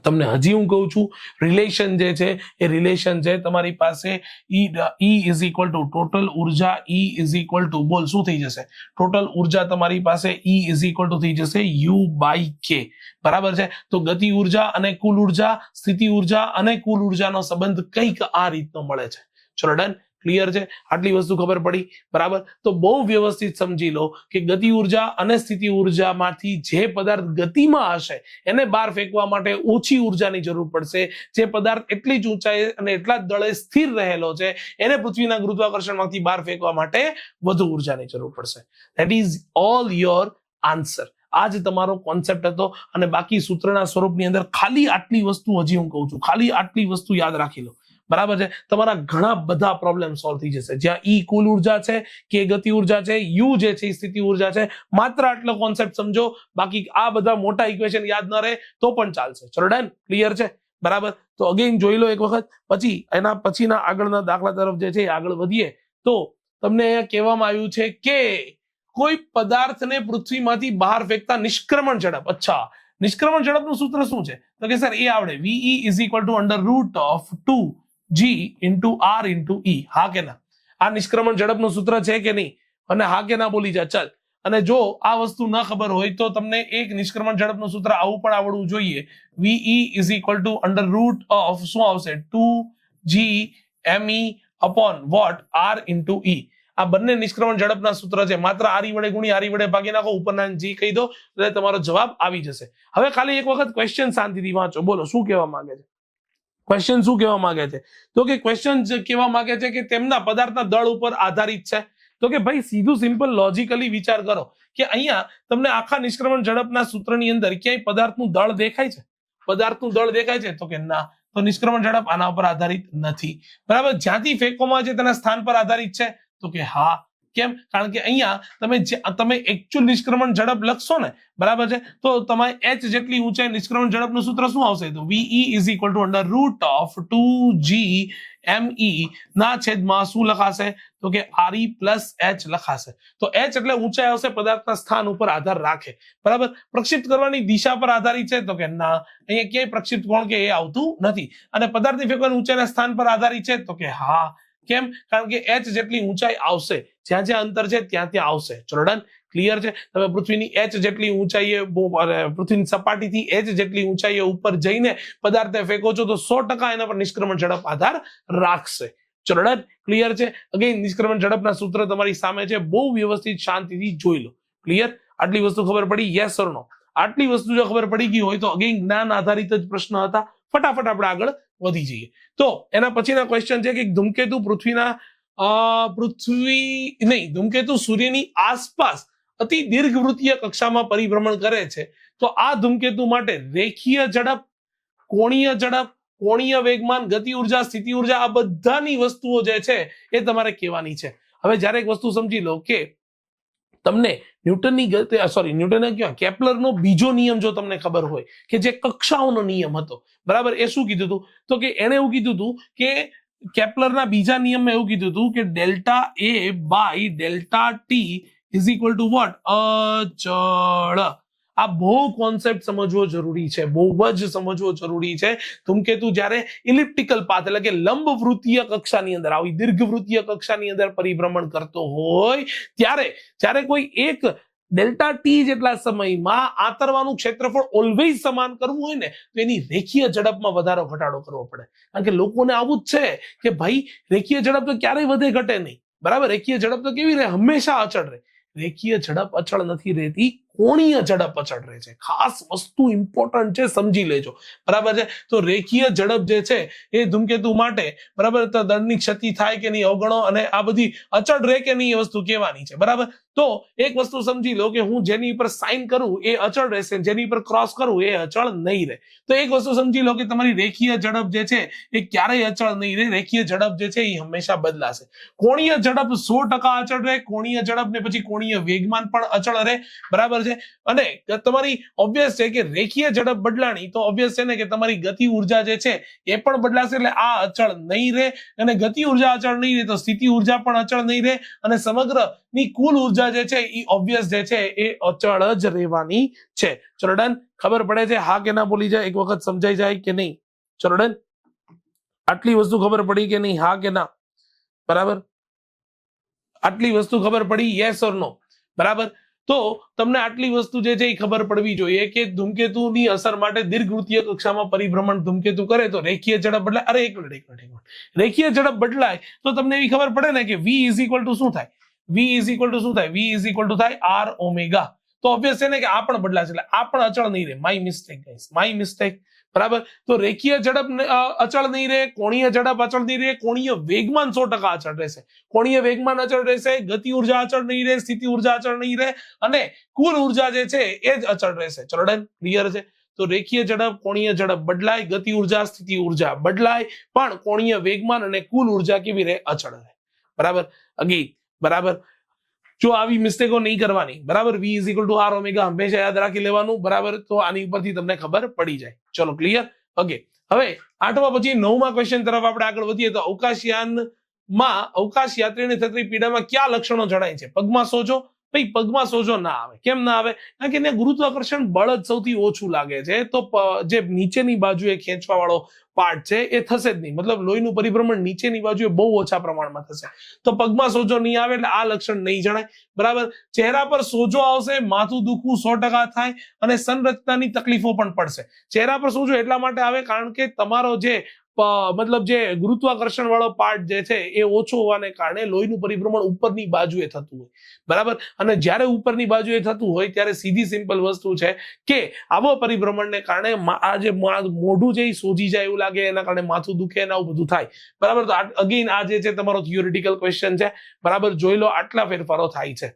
તમને હજી હું કહું છું, રિલેશન જે છે એ રિલેશન છે તમારી પાસે E is equal two total ઉર્જા, E ઇઝ ઇક્વલ ટુ, બોલ શું થઈ જશે? ટોટલ ઉર્જા તમારી પાસે E ઇઝ ઇક્વલ ટુ થઈ જશે U/K, બરાબર છે? તો ગતિ ઉર્જા અને કુલ ઉર્જા, સ્થિતિ ઉર્જા અને કુલ ઉર્જાનો સંબંધ કંઈક આ રીતનો મળે છે. ચલો ડન, ક્લિયર છે? આટલી વસ્તુ ખબર પડી, બરાબર? તો બહુ વ્યવસ્થિત સમજી લો કે ગતિ ઉર્જા અને સ્થિતિ ઉર્જામાંથી જે પદાર્થ ગતિમાં હશે એને બહાર ફેંકવા માટે ઓછી ઉર્જાની જરૂર પડશે. જે પદાર્થ એટલી જ ઊંચાઈ અને એટલા જ દળે સ્થિર રહેલો છે એને પૃથ્વીના ગુરુત્વાકર્ષણમાંથી બહાર ફેંકવા માટે વધુ ઉર્જાની જરૂર પડશે. That is all your answer. આ જ તમારો કોન્સેપ્ટ હતો. અને બાકી સૂત્રના સ્વરૂપની અંદર ખાલી આટલી વસ્તુ હજી હું કહું છું, ખાલી આટલી વસ્તુ યાદ રાખી લો, બરાબર છે? તમારા ઘણા બધા પ્રોબ્લેમ સોલ્વ થઈ જશે. જ્યાં E કુલ ઉર્જા છે, K ગતિ ઉર્જા છે, U જે છે સ્થિતિ ઉર્જા છે, માત્ર આટલો કોન્સેપ્ટ સમજો, બાકી આ બધા મોટા ઇક્વેશન યાદ ન રહે તો પણ ચાલશે. ચલો ડન, ક્લિયર છે, બરાબર? તો અગેન જોઈ લો એક વખત, પછી એના પછીના આગળના દાખલા તરફ જે છે આગળ વધીએ તો તમને અહીંયા કહેવામાં આવ્યું છે કે કોઈ પદાર્થને પૃથ્વીમાંથી બહાર ફેંકતા નિષ્ક્રમણ ઝડપ. અચ્છા, નિષ્ક્રમણ ઝડપનું સૂત્ર શું છે? તો કે સર એ આવડે, VE is equal two √2 G into R into E. હા કે ના? આ નિષ્ક્રમણ ઝડપનું સૂત્ર છે કે નહીં? અને હા કે ના બોલી જા, ચાલ. અને જો આ વસ્તુ ન ખબર હોય તો તમને એક નિષ્ક્રમણ ઝડપનું સૂત્ર આવું પણ આવડવું જોઈએ. VE is equal to under root of શું આવશે 2GME upon what R into E. આ બંને નિષ્ક્રમણ ઝડપના સૂત્ર છે. માત્ર આરી વડે ગુણી આરી વડે ભાગી નાખો, ઉપરના જી કહી દો એટલે તમારો જવાબ આવી જશે. હવે ખાલી એક વખત ક્વેશ્ચન શાંતિથી વાંચો. બોલો શું કહેવા માંગે છે? ક્વેશ્ચન શું કહેવા માંગે છે? તો કે ક્વેશ્ચન કહેવા માંગે છે કે તેમના પદાર્થના દળ ઉપર આધારિત છે. તો કે ભાઈ સીધું સિમ્પલ લોજિકલી વિચાર કરો કે અહીંયા તમને આખા નિષ્ક્રમણ ઝડપના સૂત્રની અંદર ક્યાંય પદાર્થનું દળ દેખાય છે? પદાર્થનું દળ દેખાય છે? તો કે ના. તો નિષ્ક્રમણ ઝડપ આના ઉપર આધારિત નથી. બરાબર. જ્યાંથી ફેંકવામાં છે તેના સ્થાન પર આધારિત છે? તો કે હા. કેમ? કારણ કે અહીંયા તમે એકચ્યુઅલ નિષ્ક્રમણ ઝડપ લખશો ને, બરાબર છે, તો તમારે h જેટલી ઊંચાઈ નિષ્ક્રમણ ઝડપનું સૂત્ર શું આવશે? તો VE is equal to under root of 2GME ના છેદમાં શું લખાશે? તો કે RE પ્લસ h લખાશે. તો h એટલે ઊંચાઈ આવશે પદાર્થના સ્થાન ઉપર આધાર રાખે. બરાબર. પ્રક્ષિપ્ત કરવાની દિશા પર આધારિત છે? તો કે ના. અહીંયા ક્યાંય પ્રક્ષિપ્ત કોણ કે એ આવતું નથી. અને પદાર્થની ફેંકવાની ઊંચાઈના સ્થાન પર આધારિત છે? તો કે હા. કેમ? કારણ કે h જેટલી ઊંચાઈ આવશે, જ્યાં જ્યાં અંતર છે ત્યાં ત્યાં આવશે. ચલો ડન. ક્લિયર છે? તમે પૃથ્વીની h જેટલી ઊંચાઈએ, પૃથ્વીની સપાટીથી h જેટલી ઊંચાઈએ ઉપર જઈને પદાર્થને ફેંકો છો તો 100% એના પર નિષ્ક્રમણ ઝડપ આધાર રાખશે. ચલો ડન. ક્લિયર છે? અગેન નિષ્ક્રમણ ઝડપના સૂત્ર તમારી સામે છે, બહુ વ્યવસ્થિત શાંતિથી જોઈ લો. ક્લિયર? આટલી વસ્તુ ખબર પડી? યસ ઓર નો? આટલી વસ્તુ જો ખબર પડી ગઈ હોય તો અગેન જ્ઞાન આધારિત જ પ્રશ્ન હતા. ફટાફટ આપણે આગળ વધી જઈએ. તો એના પછીના ક્વેશ્ચન છે કે ધૂમકેતુ ધૂમકેતુ સૂર્યની આસપાસ અતિ દીર્ઘવૃત્તીય કક્ષામાં પરિભ્રમણ કરે છે. તો આ ધૂમકેતુ માટે રેખીય ઝડપ, કોણીય ઝડપ, કોણીય વેગમાન, ગતિ ઉર્જા, સ્થિતિ ઉર્જા, આ બધાની વસ્તુઓ જે છે એ તમારે કહેવાની છે. હવે જ્યારે એક વસ્તુ સમજી લો કે તમને કેપ્લરનો બીજો નિયમ જો તમને ખબર હોય કે જે કક્ષાઓનો નિયમ હતો, બરાબર, એ શું કીધું હતું? તો કે એને એવું કીધું હતું કે કેપ્લરના બીજા નિયમમાં એવું કીધું હતું કે delta A by delta T is equal to what? અચળ. આ બહુ કોન્સેપ્ટ સમજવો જરૂરી છે, બહુ જ સમજવો જરૂરી છે. ધૂમકેતુ જ્યારે ઇલિપ્ટિકલ પાથ એટલે કે લંબ વૃત્તીય કક્ષાની અંદર, આવી દીર્ઘવૃત્તીય કક્ષાની અંદર પરિભ્રમણ કરતો હોય ત્યારે કોઈ એક ડેલ્ટા ટી જેટલા સમયમાં આંતરવાનું ક્ષેત્રફળ ઓલવેઝ સમાન કરવું હોય ને તો એની રેખીય ઝડપમાં વધારો ઘટાડો કરવો પડે. કારણ કે લોકોને આવું જ છે કે ભાઈ રેખીય ઝડપ તો ક્યારેય વધે ઘટે નહીં. બરાબર. રેખીય ઝડપ તો કેવી રહે? હંમેશા અચળ રહે. રેખીય ઝડપ અચળ નથી રહેતી, કોણીય ઝડપ અચળ રહે છે. ખાસ વસ્તુ ઇમ્પોર્ટન્ટ છે, સમજી લેજો. બરાબર છે. તો રેખીય ઝડપ જે છે એ ધૂમકેતુ માટે, બરાબર, તો દળની ક્ષતિ થાય કે નહીં અવગણો, અને આ બધી અચળ રહે કે નહીં એ વસ્તુ કહેવાની છે. બરાબર. તો એક વસ્તુ સમજી લો કે હું જેની ઉપર સાઇન કરું એ અચળ રહેશે, જેની ઉપર ક્રોસ કરું એ અચળ નહીં રહે. તો એક વસ્તુ સમજી લો કે તમારી રેખીય ઝડપ જે છે એ ક્યારેય અચળ નહીં રહે. રેખીય ઝડપ જે છે એ હંમેશા બદલાશે. કોણીય ઝડપ 100% અચળ રહે. કોણીય ઝડપ ને પછી કોણીય વેગમાન પણ અચળ રહે. બરાબર છે. અને તમારી ઓબ્વિયસ છે કે રેખીય ઝડપ બદલાણી તો ઓબ્વિયસ છે ને કે તમારી ગતિ ઉર્જા જે છે એ પણ બદલાશે. એટલે આ અચળ નહીં રહે, અને ગતિ ઉર્જા અચળ નહીં રહે તો સ્થિતિ ઉર્જા પણ અચળ નહીં રહે, અને સમગ્ર ની કુલ ઉર્જા જે છે એ ઓબ્વિયસ જે છે એ અચળ જ રહેવાની છે. ચલો ડન. ખબર પડે છે? હા કે ના બોલી જાય, એક વખત સમજાઈ જાય કે નહીં? ચલો ડન. આટલી વસ્તુ ખબર પડી કે નહીં? હા કે ના? બરાબર. આટલી વસ્તુ ખબર પડી? યસ ઓર નો? બરાબર. તો તમને આટલી વસ્તુ જે છે એ ખબર પડવી જોઈએ કે ધૂમકેતુની અસર માટે દીર્ઘવૃત્તીય કક્ષામાં પરિભ્રમણ ધૂમકેતુ કરે તો રેખીય ઝડપ બદલાય. અરે એક મિનિટ. રેખીય ઝડપ બદલાય તો તમને એવી ખબર પડે ને કે V ઇઝ ઇક્વલ ટુ શું થાય? V ઇઝ ઇક્વલ ટુ શું થાય? V ઇઝ ઇક્વલ ટુ થાય R ઓમેગા. તો ઓબ્વિયસ છે ને કે આ પણ બદલાશે, એટલે આ પણ અચળ નહીં રહે. My mistake guys, my mistake. બરાબર. તો રેખીય ઝડપ અચળ નહીં રહે, કોણીય ઝડપ અચળ નહીં રહે, કોણીય વેગમાન 100% અચળ રહેશે. કોણીય વેગમાન અચળ રહેશે, ગતિ ઉર્જા અચળ નહીં રહે, સ્થિતિ ઉર્જા અચળ નહીં રહે, અને કુલ ઉર્જા જે છે એ જ અચળ રહેશે. ચલો ડન. ક્લિયર છે? તો રેખીય ઝડપ, કોણીય ઝડપ બદલાય, ગતિ ઉર્જા, સ્થિતિ ઉર્જા બદલાય, પણ કોણીય વેગમાન અને કુલ ઉર્જા કેવી રહે? અચળ રહે. બરાબર. અગી બરાબર. જો આવી મિસ્ટેકો નહીં કરવાની. બરાબર. V is equal two R omega હંમેશા યાદ રાખી લેવાનું. બરાબર. તો આની ઉપરથી તમને ખબર પડી જાય. ચલો ક્લિયર. ઓકે. હવે 8મા પછી 9મા ક્વેશ્ચન તરફ આપણે આગળ વધીએ. તો અવકાશ યાત્રીને થતી પીડામાં કયા લક્ષણો જણાય છે? પગમાં સોજો, ભાઈ પગમાં સોજો ના આવે. કેમ ના આવે? કારણ કે એને ગુરુત્વાકર્ષણ બળ જ સૌથી ઓછું લાગે છે, તો જે નીચેની બાજુએ ખેંચવા વાળો પાર્ટ છે એ થશે જ નહીં. મતલબ લોહીનું પરિભ્રમણ નીચેની બાજુએ બહુ ઓછા પ્રમાણમાં થશે, તો પગમાં સોજો નહીં આવે, એટલે આ લક્ષણ નહીં જણાય. બરાબર. ચહેરા પર સોજો આવશે, માથું દુખવું 100% થાય અને સંરચનાની તકલીફો પણ પડશે. ચહેરા પર સોજો એટલા માટે આવે કારણ કે તમારો જે મતલબ જે ગુરુત્વાકર્ષણ વાળો પાર્ટ જે છે એ ઓછો હોવાને કારણે લોહીનું પરિભ્રમણ ઉપરની બાજુએ થતું હોય. બરાબર. અને જ્યારે ઉપરની બાજુએ થતું હોય ત્યારે સીધી સિમ્પલ વસ્તુ છે કે આવો પરિભ્રમણને કારણે આ જે મોઢું જે સોજી જાય એવું લાગે, એના કારણે માથું દુખે ને આવું બધું થાય. બરાબર. તો અગેન આ જે છે તમારો થિયોરિટિકલ ક્વેશ્ચન છે. બરાબર. જોઈ લો, આટલા ફેરફારો થાય છે.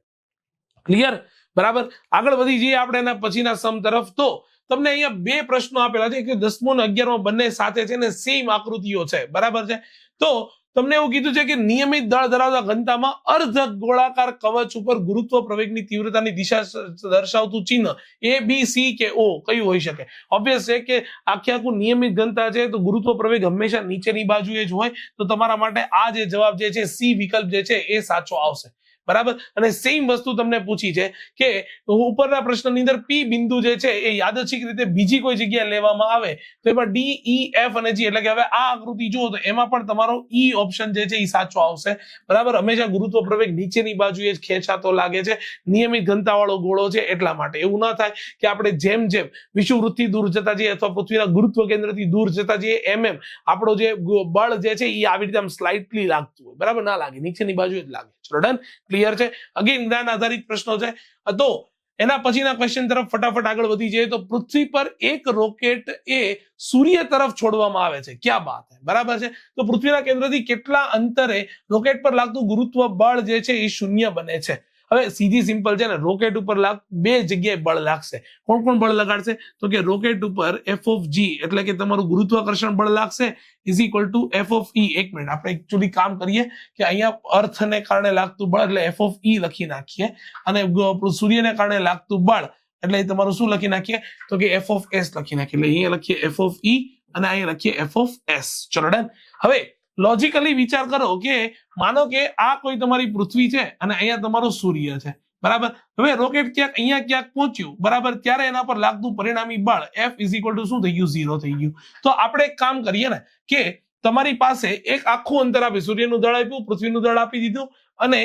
ક્લિયર? બરાબર. આગળ વધી જઈએ આપણે એના પછીના સમ તરફ. તો તમને અહીંયા બે પ્રશ્નો આપેલા છે કે 10મો અને 11મો બંને સાથે છે ને સેમ આકૃતિઓ છે. બરાબર છે. તો તમને એવું કીધું છે કે નિયમિત દળ ધરાવતા ઘનતામાં અર્ધ ગોળાકાર કવચ ઉપર ગુરુત્વ પ્રવેગની તીવ્રતાની દિશા દર્શાવતું ચિહ્ન A, B, C કે O કયું હોઈ શકે? ઓબ્વિયસ છે કે આખું નિયમિત ઘનતા છે તો ગુરુત્વ પ્રવેગ હંમેશા નીચેની બાજુએ જ હોય, તો તમારા માટે આ જે જવાબ જે છે C વિકલ્પ જે છે એ સાચો આવશે. બરાબર. અને સેમ વસ્તુ તમને પૂછી છે કે ઉપરના પ્રશ્નની અંદર P બિંદુ જે છે એ યાદચ્છિક રીતે બીજી કોઈ જગ્યાએ લેવામાં આવે તો એમાં D, E, F અને G, એટલે કે હવે આ આકૃતિ જુઓ તો એમાં પણ તમારો E ઓપ્શન જે છે એ સાચો આવશે. બરાબર. હંમેશા ગુરુત્વ પ્રવેગ નીચેની બાજુએ જ ખેંચાતો લાગે છે, નિયમિત ઘનતા વાળો ગોળો છે એટલા માટે. એવું ના થાય કે આપણે જેમ જેમ વિષુવવૃત્તથી દૂર જતા જઈએ અથવા પૃથ્વીના ગુરુત્વ કેન્દ્રથી દૂર જતા જઈએ એમ આપણો જે બળ જે છે એ આવી રીતે આમ સ્લાઇટલી લાગતું હોય. બરાબર. ના લાગે, નીચેની બાજુએ જ લાગે. ચલો ડન. ક્લિયર છે? અગેન જ્ઞાન આધારિત પ્રશ્નો છે. તો એના પછીના ક્વેશ્ચન તરફ ફટાફટ આગળ વધી જઈએ. તો પૃથ્વી પર એક રોકેટ એ સૂર્ય તરફ છોડવામાં આવે છે. ક્યાં બાત છે. બરાબર છે. તો પૃથ્વીના કેન્દ્રથી કેટલા અંતરે રોકેટ પર લાગતું ગુરુત્વ બળ જે છે એ શૂન્ય બને છે? હવે સીધી સિમ્પલ છે ને, રોકેટ ઉપર બે જગ્યાએ બળ લાગશે. કોણ કોણ બળ લગાડશે? તો કે રોકેટ ઉપર F of G એટલે કે તમારું ગુરુત્વાકર્ષણ બળ લાગશે is equal two F of E. એક મિનિટ, આપણે એકચ્યુઅલી કામ કરીએ કે અહીંયા અર્થને કારણે લાગતું બળ એટલે F of E લખી નાખીએ, અને સૂર્યને કારણે લાગતું બળ એટલે તમારું શું લખી નાખીએ? તો કે F of S લખી નાખીએ. એટલે અહીંયા લખીએ F of E અને અહીંયા લખીએ F of S. ચલો ડન. હવે લોજિકલી વિચાર કરો કે માનો કે આ કોઈ તમારી પૃથ્વી છે અને અહીંયા તમારો સૂર્ય છે. બરાબર. હવે રોકેટ ક્યાંક અહીંયા ક્યાંક પહોંચ્યું. બરાબર. ત્યારે એના પર લાગતું પરિણામી બળ F ઇઝ ઇક્વલ ટુ શું થઈ ગયું? 0 થઈ ગયું. તો આપણે એક કામ કરીએ ને કે તમારી પાસે એક આખું અંતર આપી, સૂર્યનું દળ આપ્યું, પૃથ્વીનું દળ આપી દીધું અને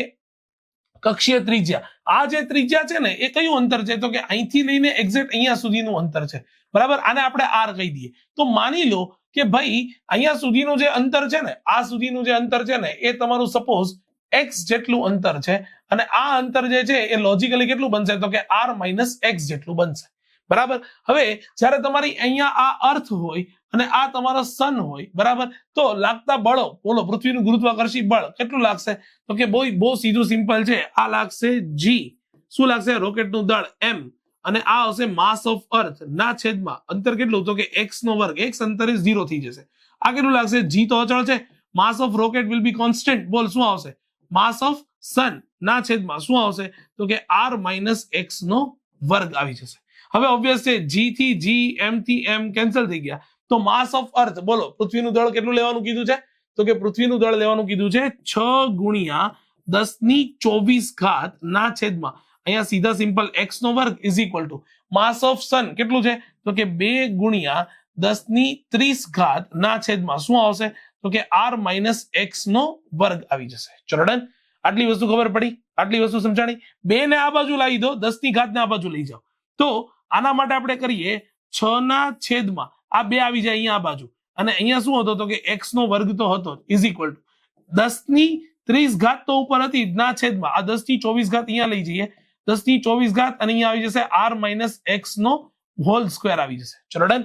કક્ષીય ત્રિજ્યા. આ જે ત્રિજ્યા છે ને એ કયું અંતર છે? તો કે અહીંથી લઈને એક્ઝેક્ટ અહીંયા સુધીનું અંતર છે. બરાબર. આને આપણે R કહી દઈએ. તો માની લો કે ભાઈ અહીંયા સુધીનું જે અંતર છે ને, આ સુધીનું જે અંતર છે ને એ તમારું સપોઝ x જેટલું અંતર છે, અને આ અંતર જે છે એ લોજિકલી કેટલું બનશે? તો કે R - x જેટલું બનશે. બરાબર. હવે જ્યારે તમારી અહીંયા આ અર્થ હોય અને આ તમારો સન હોય, બરાબર, તો લાગતા બળો બોલો, પૃથ્વીનું ગુરુત્વાકર્ષી બળ કેટલું લાગશે? તો કે બહુ સીધું સિમ્પલ છે. આ લાગશે G. શું લાગશે? રોકેટનું દળ M, અને આ આવશે માસ ઓફ અર્થ ના છેદમાં અંતર કેટલું? તો કે x નો વર્ગ. x અંતરે 0 થઈ જશે. આ કેટલું લાગશે? G તો અચળ છે. માસ of rocket will be constant. બોલ શું આવશે? માસ ઓફ સન ના છેદમાં શું આવશે? તો કે R - x નો વર્ગ આવી જશે. હવે ઓબ્વિયસ છે G થી G, M થી M કેન્સલ થઈ ગયા. તો માસ ઓફ અર્થ બોલો, પૃથ્વીનું દળ કેટલું લેવાનું કીધું છે? તો કે પૃથ્વીનું દળ લેવાનું કીધું છે 6 ગુણ્યા 10⁻²4 ના છેદમાં અહીંયા સીધા સિમ્પલ x નો વર્ગ is equal to mass of sun કેટલું છે? તો કે 2 ગુણ્યા 10⁻30 ના છેદમાં શું આવશે? તો કે R - x નો વર્ગ આવી જશે. ચલો ડન. આટલી વસ્તુ ખબર પડી? આટલી વસ્તુ સમજાણી? 2 ને આ બાજુ લાવી દો, 10⁻ને આ બાજુ લઈ જાઓ. તો આના માટે આપણે કરીએ 6 ના છેદમાં આ 2 આવી જાય અહીંયા આ બાજુ, અને અહીંયા શું હતો? તો કે x નો વર્ગ તો હતો ઇઝ ઇક્વલ ટુ 10⁻30 તો ઉપર હતી ના છેદમાં આ 10⁻24 અહીંયા લઈ જઈએ, 10⁻24 અને અહીંયા આવી જશે R - x નો હોલ સ્ક્વેર આવી જશે. ચલો ડન.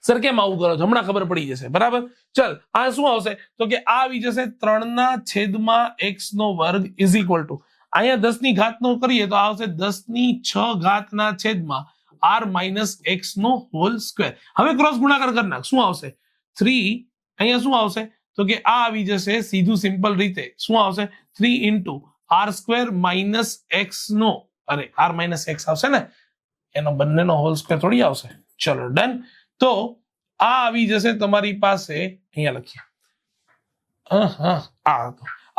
સર કેમ આવું કરો છો? હમણાં ખબર પડી જશે. બરાબર. ચલ આ શું આવશે? તો કે આ આવી જશે 3/x નો વર્ગ ઇઝ ઇક્વલ ટુ અહીંયા 10⁻નો કરીએ તો આવશે 10⁻6 ના છેદમાં R - x નો હોલ સ્ક્વેર. હવે ક્રોસ ગુણાકાર કરી નાખ. શું આવશે? 3. અહીંયા શું આવશે? તો કે આ આવી જશે સીધું સિમ્પલ રીતે શું આવશે? 3 × R² - x નો, અરે R - x આવશે ને, એનો બંનેનો હોલ સ્ક્વેર થોડી આવશે. ચલો ડન. તો આ આવી જશે તમારી પાસે, અહીંયા લખીએ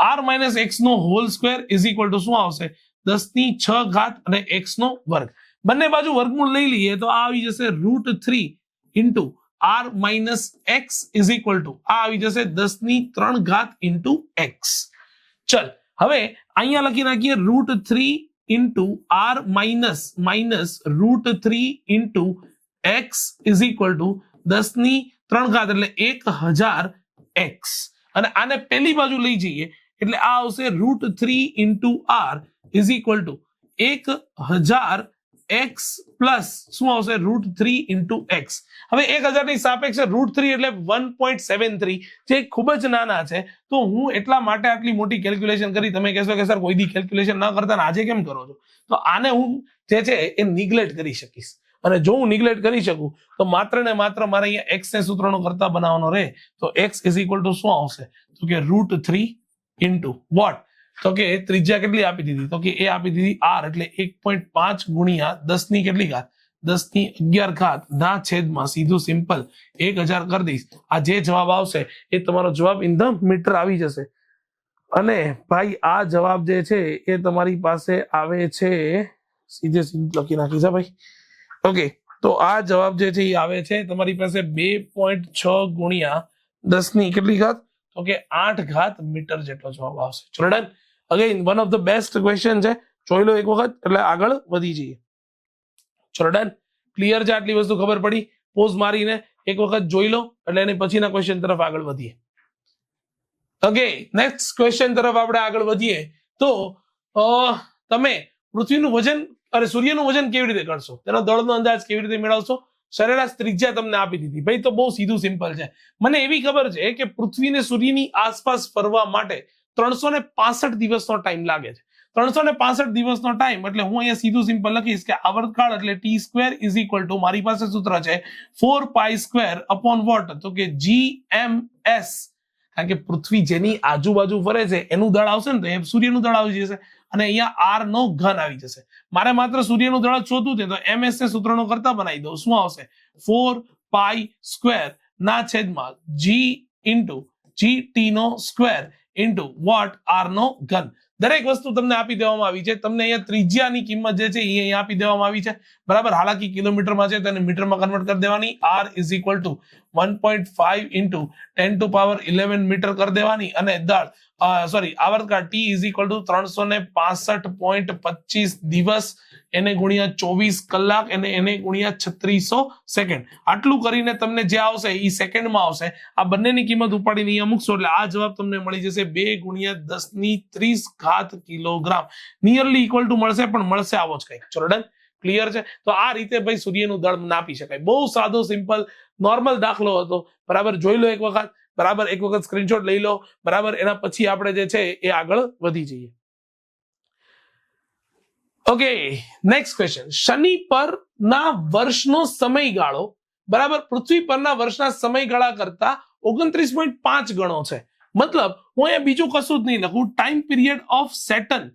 R - x નો whole square is equal to શું આવશે? 10⁶ અને x². બંને બાજુ વર્ગમૂળ લઈ લઈએ તો આ આવી જશે √3 into r minus x is equal two આ આવી જશે 10�3 ઇન્ટુ x. ચલ હવે અહીંયા લખી નાખીએ √3 into r minus √3 into x is equal two 10�3 એટલે 1000x. અને આને પેલી બાજુ લઈ જઈએ એટલે આ આવશે √3 into r is equal two 1000x plus શું આવશે √3 ઇન્ટુ x. હવે 1000 ની સાપેક્ષે √3 એટલે 1.73 જે ખૂબ જ નાના છે. તો હું એટલા માટે આટલી મોટી કેલ્ક્યુલેશન કરી. તમે કહેશો કે સર કોઈ દી કેલ્ક્યુલેશન ના કરતા ને આજે કેમ કરો છો? તો આને હું જે છે એ નિગ્લેક્ટ કરી શકીશ. અને જો હું નિગ્લેક્ટ કરી શકું તો માત્ર ને માત્ર મારે અહીંયા x ને સૂત્રનો કરતા બનાવવાનો રહે. તો x ઇઝ ઇક્વલ ટુ શું આવશે? તો કે √3 ઇન્ટુ વોટ? તો કે ત્રિજ્યા કેટલી આપી દીધી? તો કે એ આપી દીધી r એટલે 1.5 ગુણ્યા 10 કેટલી ઘાત? 10⁻11 ના છેદમાં સીધું સિમ્પલ 1000 કરી દઈશ. આ જે જવાબ આવશે એ તમારો જવાબ ઇન ધ મીટર આવી જશે. અને ભાઈ આ જવાબ જે છે એ તમારી પાસે આવે છે સીધે સીધું લખી નાખીશ ભાઈ. ઓકે, તો આ જવાબ જે છે એ આવે છે તમારી પાસે 2.6 ગુણ્યા 10 કેટલી ઘાત? તો કે 8 મીટર જેટલો જવાબ આવશે. ચલો done. Again one of the best question છે, જોઈ લો એક વખત એટલે આગળ વધી જઈએ. ચલો ડન. ક્લિયર છે? આટલી વસ્તુ ખબર પડી? પોઝ મારીને એક વખત જોઈ લો એટલે એની પછીના ક્વેશ્ચન તરફ આગળ વધીએ. ઓકે, નેક્સ્ટ ક્વેશ્ચન તરફ આપણે આગળ વધીએ. તો તમે પૃથ્વીનું વજન સૂર્યનું વજન કેવી રીતે કરશો? તેનો દળનો અંદાજ કેવી રીતે મેળવશો? સરેરાશ ત્રિજ્યા તમને આપી દીધી. ભાઈ તો બહુ સીધું સિમ્પલ છે. મને એવી ખબર છે કે પૃથ્વીને સૂર્યની આસપાસ ફરવા માટે 365 દિવસનો ટાઈમ લાગે છે. 365 દિવસનો ટાઈમ એટલે હું અહીંયા સીધું સિમ્પલ લખીશ કે આવર્તકાળ એટલે t² ઇઝ ઇક્વલ ટુ મારી પાસે સૂત્ર છે 4π² અપોન વોટ? તો કે gms. કારણ કે પૃથ્વી જેની આજુબાજુ ફરે છે એનું દળ આવશે ને તો એ સૂર્યનું દળ આવી જશે અને અહીંયા r નો ઘન આવી જશે. મારે માત્ર સૂર્યનું દળ શોધવું છે તો ms ને સૂત્રનો કરતા બનાવી દઉં. શું આવશે? 4π² ના છેદમાં g into gt² into what? r નો ઘન. દરેક વસ્તુ તમને આપી દેવામાં આવી છે. તમને અહીંયા ત્રિજ્યાની કિંમત જે છે એ અહીંયા આપી દેવામાં આવી છે, બરાબર. હાલાકી કિલોમીટરમાં છે તો એને મીટરમાં કન્વર્ટ કરી દેવાની. r is equal to 1.5 into 10⁻11 metre કરી દેવાની. અને દળ આવર્તકાળ t ઇઝ ઇક્વલ ટુ 365.25 દિવસ એને ગુણ્યા 24 કલાક એને ગુણ્યા 3600 સેકન્ડ. આટલું કરીને તમને જે આવશે એ સેકન્ડમાં આવશે. આ બંનેની કિંમત ઉપાડીને અહીંયા મૂકશો એટલે આ જવાબ તમને મળી જશે 2 × 10⁻30 કિલોગ્રામ. નિયરલી ઇક્વલ ટુ મળશે પણ મળશે આવો જ કંઈક. ચલો ડન. ક્લિયર છે? તો આ રીતે ભાઈ સૂર્યનું દળ નાપી શકાય. બહુ સાદો સિમ્પલ નોર્મલ દાખલો હતો, બરાબર. જોઈ લો એક વખત, બરાબર. એક વખત સ્ક્રીનશોટ લઈ લો, બરાબર. એના પછી આપણે જે છે એ આગળ વધી જઈએ. Okay, next question. શનિ પરના વર્ષનો સમયગાળો, બરાબર, પૃથ્વી પરના વર્ષના સમયગાળા કરતા 29.5 ગણો છે. મતલબ હું અહીંયા બીજું કશું જ નહીં લખું. ટાઈમ પીરિયડ ઓફ સેટર્ન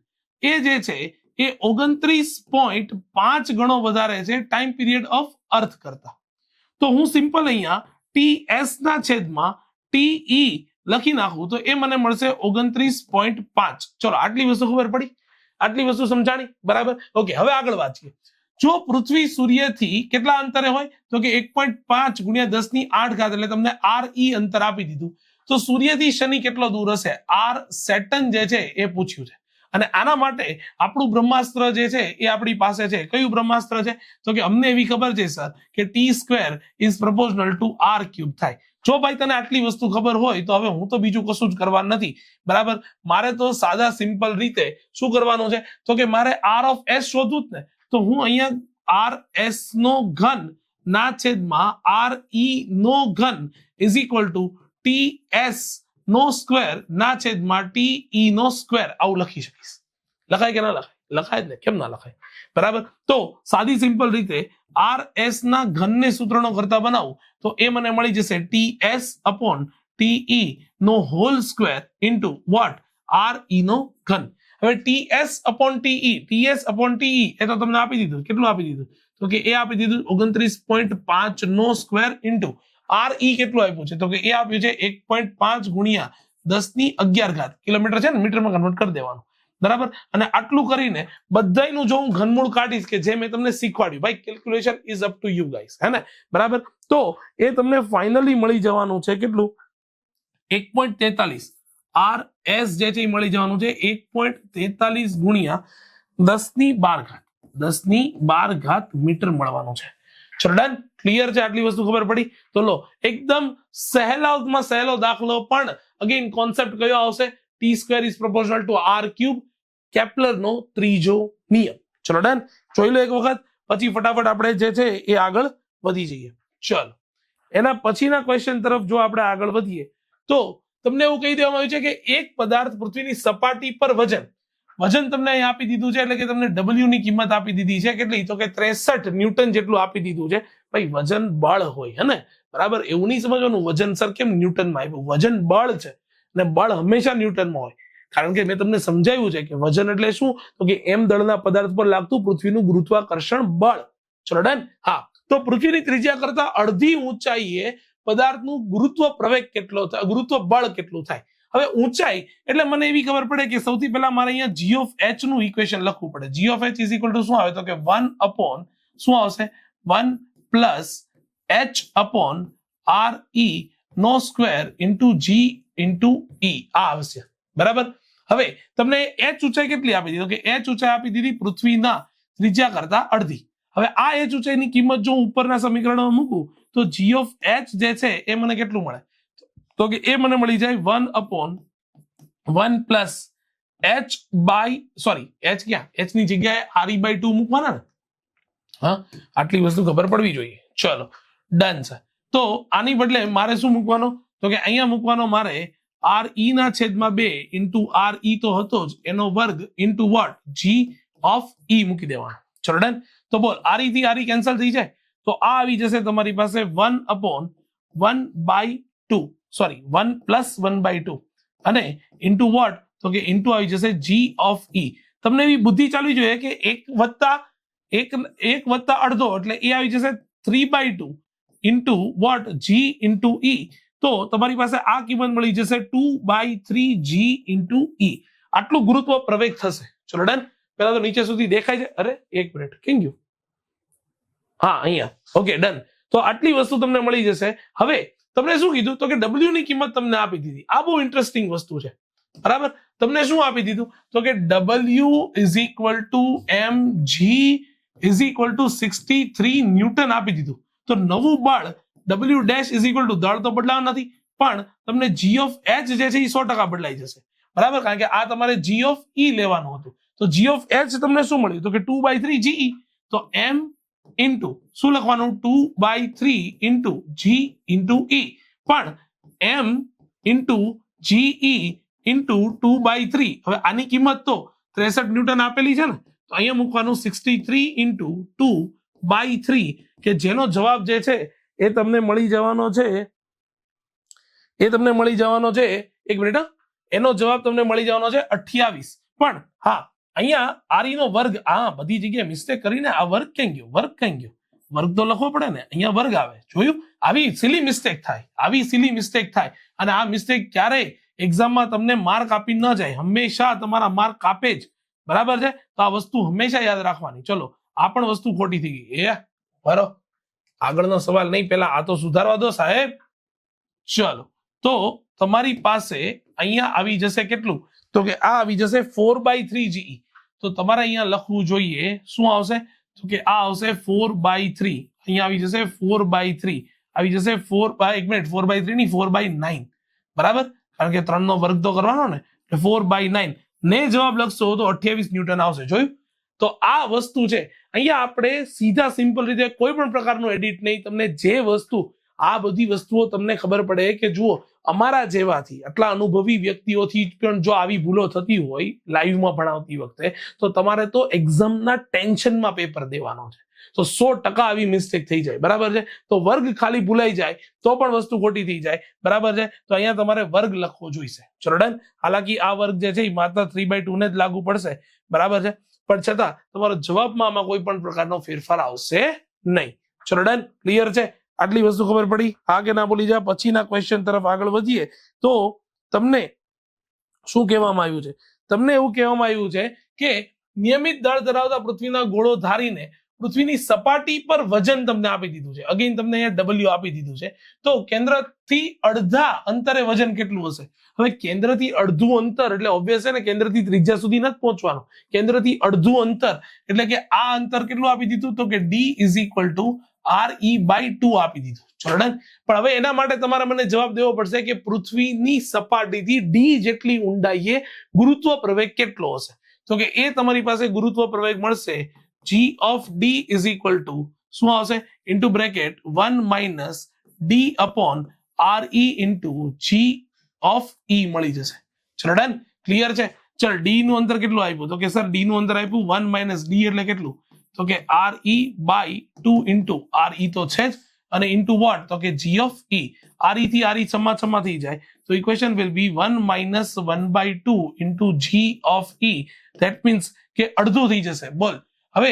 એ જે છે એ 29.5 ગણો વધારે છે ટાઈમ પીરિયડ ઓફ અર્થ કરતા. તો હું સિમ્પલ અહીંયા TS ના છેદમાં TE લખી નાખું તો એ મને મળશે 29.5. ચલો આટલી વસ્તુ ખબર પડી, આટલી વસ્તુ સમજાણી, બરાબર. ઓકે, હવે આગળ વાંચીએ. જો પૃથ્વી સૂર્યથી કેટલા અંતરે હોય તો કે 1.5 × 10⁸ એટલે તમને RE અંતર આપી દીધું. તો સૂર્યથી શનિ કેટલો દૂર હશે? r સેટર્ન જે છે એ પૂછ્યું છે. અને આના માટે આપણું બ્રહ્માસ્ત્ર જે છે એ આપણી પાસે છે. કયું બ્રહ્માસ્ત્ર છે? તો કે અમને એવી ખબર છે સર કે t² ઇઝ પ્રપોઝનલ ટુ r³ થાય. જો ભાઈ તને આટલી વસ્તુ ખબર હોય તો હવે હું તો બીજું કશું જ કરવાનું નથી, બરાબર. મારે તો સાદા સિમ્પલ રીતે શું કરવાનું છે તો કે મારે r(s) શોધવું જ ને. તો હું અહીંયા rs નો ઘન ના છેદમાં re નો ઘન ઇઝ ઇક્વલ ટુ ts નો સ્ક્વેર ના છેદમાં te નો સ્ક્વેર આવું લખી શકીશ. લખાય કે ના લખાય? લખાય જ ને, કેમ ના લખાય, બરાબર. તો સાદી સિમ્પલ રીતે rs ના ઘનને સૂત્રનો કરતા બનાવું તો એ મને મળી જશે ts અપોન te નો whole square into what? re નો ઘન. હવે ts અપોન te એ તો તમને આપી દીધું. કેટલું આપી દીધું? તો કે એ આપી દીધું 29.5 નો સ્ક્વેર ઇન્ટુ re કેટલું આપ્યું છે તો કે એ આપ્યું છે 1.5 × 10⁻11 કિલોમીટર છે ને, મીટરમાં કન્વર્ટ કરી દેવાનું, બરાબર. અને આટલું કરીને બધાયનું જો હું ઘનમૂળ કાઢીશ કે જે મેં તમને શીખવાડ્યું, ભાઈ calculation is up to you guys, હે ને, બરાબર. તો એ તમને ફાઇનલી મળી જવાનું છે કેટલું, 1.43 RS જે છે એ મળી જવાનું છે 1.43 ગુણ્યા 10^12 મીટર મળવાનું છે. ચલો ડન, ક્લિયર છે, આટલી વસ્તુ ખબર પડી. તો લો એકદમ સહેલામાં સહેલો દાખલો, પણ અગેન કોન્સેપ્ટ કયો આવશે, T² is proportional two R³, કેપ્લરનો ત્રીજો નિયમ. ચલો ડન, જોઈ લો એક વખત, પછી ફટાફટ આપણે જે છે એ આગળ વધી જઈએ. ચલો એના પછીના ક્વેશ્ચન તરફ જો આપણે આગળ વધીએ તો તમને એવું કહી દેવામાં આવ્યું છે કે એક પદાર્થ પૃથ્વીની સપાટી પર વજન તમને અહીં આપી દીધું છે, એટલે કે તમને W ની કિંમત આપી દીધી છે કેટલી, તો કે 63 ન્યૂટન જેટલું આપી દીધું છે. ભાઈ વજન બળ હોય, હે ને, બરાબર. એવું નહીં સમજવાનું વજન સર કેમ ન્યૂટનમાં આપ્યું, વજન બળ છે અને બળ હંમેશા ન્યૂટનમાં હોય, કારણ કે મેં તમને સમજાવ્યું છે કે વજન એટલે શું, તો કે એમ દળના પદાર્થ પર લાગતું પૃથ્વીનું ગુરુત્વાકર્ષણ બળ. ચલો ડન. હા, તો પૃથ્વીની ત્રિજ્યા કરતા અડધી ઊંચાઈએ પદાર્થનું ગુરુત્વ પ્રવેગ કેટલો થાય, ગુરુત્વ બળ કેટલું થાય. હવે ઊંચાઈ એટલે મને એવી ખબર પડે કે સૌથી પહેલા મારે અહીંયા g ઓફ h નું ઇક્વેશન લખવું પડે. g of h is equal to શું આવે, તો કે 1 અપોન શું આવશે, 1 પ્લસ h અપોન re નો square into g into e આ આવશે, બરાબર. હવે તમને h ઊંચાઈ કેટલી આપી દીધી, તો કે h ઊંચાઈ આપી દીધી પૃથ્વીના ત્રિજ્યા કરતા અડધી. હવે આ h ઊંચાઈની કિંમત જો ઉપરના સમીકરણમાં મૂકું તો g ઓફ h જે છે એ મને કેટલું મળે, તો કે એ મને મળી જાય 1 upon 1 plus h by h ક્યાં, h ની જગ્યાએ re/2 મૂકવાના ને. હા, આટલી વસ્તુ ખબર પડવી જોઈએ. ચલો ડન છે. તો આની બદલે મારે શું મૂકવાનો, તો કે અહીંયા મૂકવાનો મારે re ના છેદમાં 2 ઇન્ટુ re તો હતો જ એનો વર્ગ into what, g of e મૂકી દેવાનો. ચલો ડન. તો બોલ re થી re કેન્સલ થઈ જાય, તો આ આવી જશે તમારી પાસે 1 અપોન 1/2 1 પ્લસ 1/2 અને ઇન્ટુ વોટ, તો કે ઇન્ટુ આવી જશે g ઓફ e. તમને એવી બુદ્ધિ ચાલવી જોઈએ કે 1 વત્તા અડધો એટલે એ આવી જશે 3/2 into what, g into e. તો તમારી પાસે આ કિંમત મળી જશે 2/3 g ઇન્ટુ e. આટલું ગુરુત્વ પ્રવેગ થશે. ચલો ડન. પેલા તો નીચે સુધી દેખાય છે, અરે એક મિનિટ કેમ ગયું, હા અહીંયા, ઓકે ડન. તો આટલી વસ્તુ તમને મળી જશે. હવે તમને શું કીધું, તો કે W ની કિંમત તમને આપી દીધી. આ બહુ ઇન્ટરેસ્ટિંગ વસ્તુ છે, બરાબર. તમને શું આપી દીધું, તો કે W is equal two mg is equal two 63 newton આપી દીધું. તો નવું બળ W dash is equal two, દળ તો બદલાવા નથી, પણ તમને g ઓફ h જે છે એ 100% બદલાઈ જશે, બરાબર, કારણ કે આ તમારે g ઓફ e લેવાનું હતું. તો g ઓફ h તમને શું મળ્યું, તો કે 2/3 ge. તો m ઇન્ટુ શું લખવાનું, 2/3 ઇન્ટુ g ઇન્ટુ e, પણ m ઇન્ટુ ge ઇન્ટુ 2/3. હવે આની કિંમત તો 63 ન્યૂટન આપેલી છે ને, તો અહીંયા મૂકવાનું 63 ઇન્ટુ 2/3, કે જેનો જવાબ જે છે એ તમને મળી જવાનો છે, એક મિનિટ, એનો જવાબ તમને મળી જવાનો છે 28. પણ હા, અહીંયા re નો વર્ગ, હા બધી જગ્યાએ મિસ્ટેક કરીને આ વર્ગ ક્યાં ગયો, વર્ગ તો લખવો પડે ને, અહીંયા વર્ગ આવે, જોયું. આવી સિલી મિસ્ટેક થાય, અને આ મિસ્ટેક ક્યારેય એક્ઝામમાં તમને માર્ક આપી ન જાય, હંમેશા તમારા માર્ક કાપે જ, બરાબર છે. તો આ વસ્તુ હંમેશા યાદ રાખવાની. ચલો આ પણ વસ્તુ ખોટી થઈ ગઈ, એ બરો, આગળનો સવાલ નહીં, પેલા આ તો સુધારવા દો સાહેબ. ચલો તો તમારી પાસે અહીંયા આવી જશે કેટલું, તો કે આ આવી જશે 4/3 ge. તો તમારે અહીંયા લખવું જોઈએ શું આવશે, તો કે આ આવશે 4/3, અહીંયા આવી જશે 4/3, આવી જશે 4/3 ની 4/9, બરાબર, કારણ કે 3 નો વર્ગ તો કરવાનો ને, એટલે 4/9 ને જવાબ લખશો તો 28 ન્યૂટન આવશે. જોયું. તો આ વસ્તુ છે. અહીંયા આપણે સીધા સિમ્પલ રીતે કોઈ પણ પ્રકારનું એડિટ નહીં, તમને જે વસ્તુ, આ બધી વસ્તુઓ તમને ખબર પડે કે જુઓ અમારા જેવાથી, આટલા અનુભવી વ્યક્તિઓથી પણ જો આવી ભૂલો થતી હોય લાઈવમાં ભણાવતી વખતે, તો તમારે તો એક્ઝામના ટેન્શનમાં પેપર દેવાનો છે. તો 100% આવી મિસ્ટેક થઈ જાય, બરાબર છે. તો વર્ગ ખાલી ભૂલાઈ જાય તો પણ વસ્તુ ખોટી થઈ જાય, બરાબર છે. તો અહીંયા તમારે વર્ગ લખવો જોઈશે. ચલો ડન. હાલાકી આ વર્ગ જે છે એ માત્ર 3/2 ને જ લાગુ પડશે, બરાબર છે, પણ છતાં તમારો જવાબમાં આમાં કોઈ પણ પ્રકારનો ફેરફાર આવશે નહીં. ચલો ડન, ક્લિયર છે, આટલી વસ્તુ ખબર પડી. હા કે ના બોલી જા. પછીના ક્વેશ્ચન તરફ આગળ વધીએ તો તમને શું કહેવામાં આવ્યું છે, તમને એવું કહેવામાં આવ્યું છે કે નિયમિત દળ ધરાવતા પૃથ્વીના ગોળો ધારીને પૃથ્વીની સપાટી પર વજન તમને આપી દીધું છે. અગેન તમને અહીંયા ડબલ્યુ આપી દીધું છે. તો કેન્દ્રથી અડધા અંતરે વજન કેટલું હશે? હવે કેન્દ્રથી અડધું અંતર એટલે ઓબ્વિયસ છે ને, કેન્દ્રથી ત્રિજ્યા સુધી નથી પહોંચવાનું. કેન્દ્રથી અડધું અંતર એટલે કે આ અંતર કેટલું આપી દીધું? તો કે d is equal two RE/2 આપી દીધું. ચલો ડન. પણ હવે એના માટે તમારે મને જવાબ દેવો પડશે કે પૃથ્વીની સપાટીથી d જેટલી ઊંડાઈએ ગુરુત્વ પ્રવેગ કેટલો હશે? તો કે એ તમારી પાસે ગુરુત્વ પ્રવેગ મળશે g of d is equal to શું આવશે? Into bracket 1 minus d upon RE into g of E મળી જશે. ચલો ડન. ક્લિયર છે? ચલ d નું અંતર કેટલું આપ્યું? તો કે સર d નું અંતર આપ્યું 1 માઇનસ d એટલે કેટલું? તો કે RE/2 ઇન્ટુ RE તો છે જ, અને ઇન્ટુ વોટ? તો કે g of E. RE થી RE છમ્મા થઈ જાય, તો equation will be 1 minus 1/2 into g of E. That means કે અડધું થઈ જશે. બોલ. હવે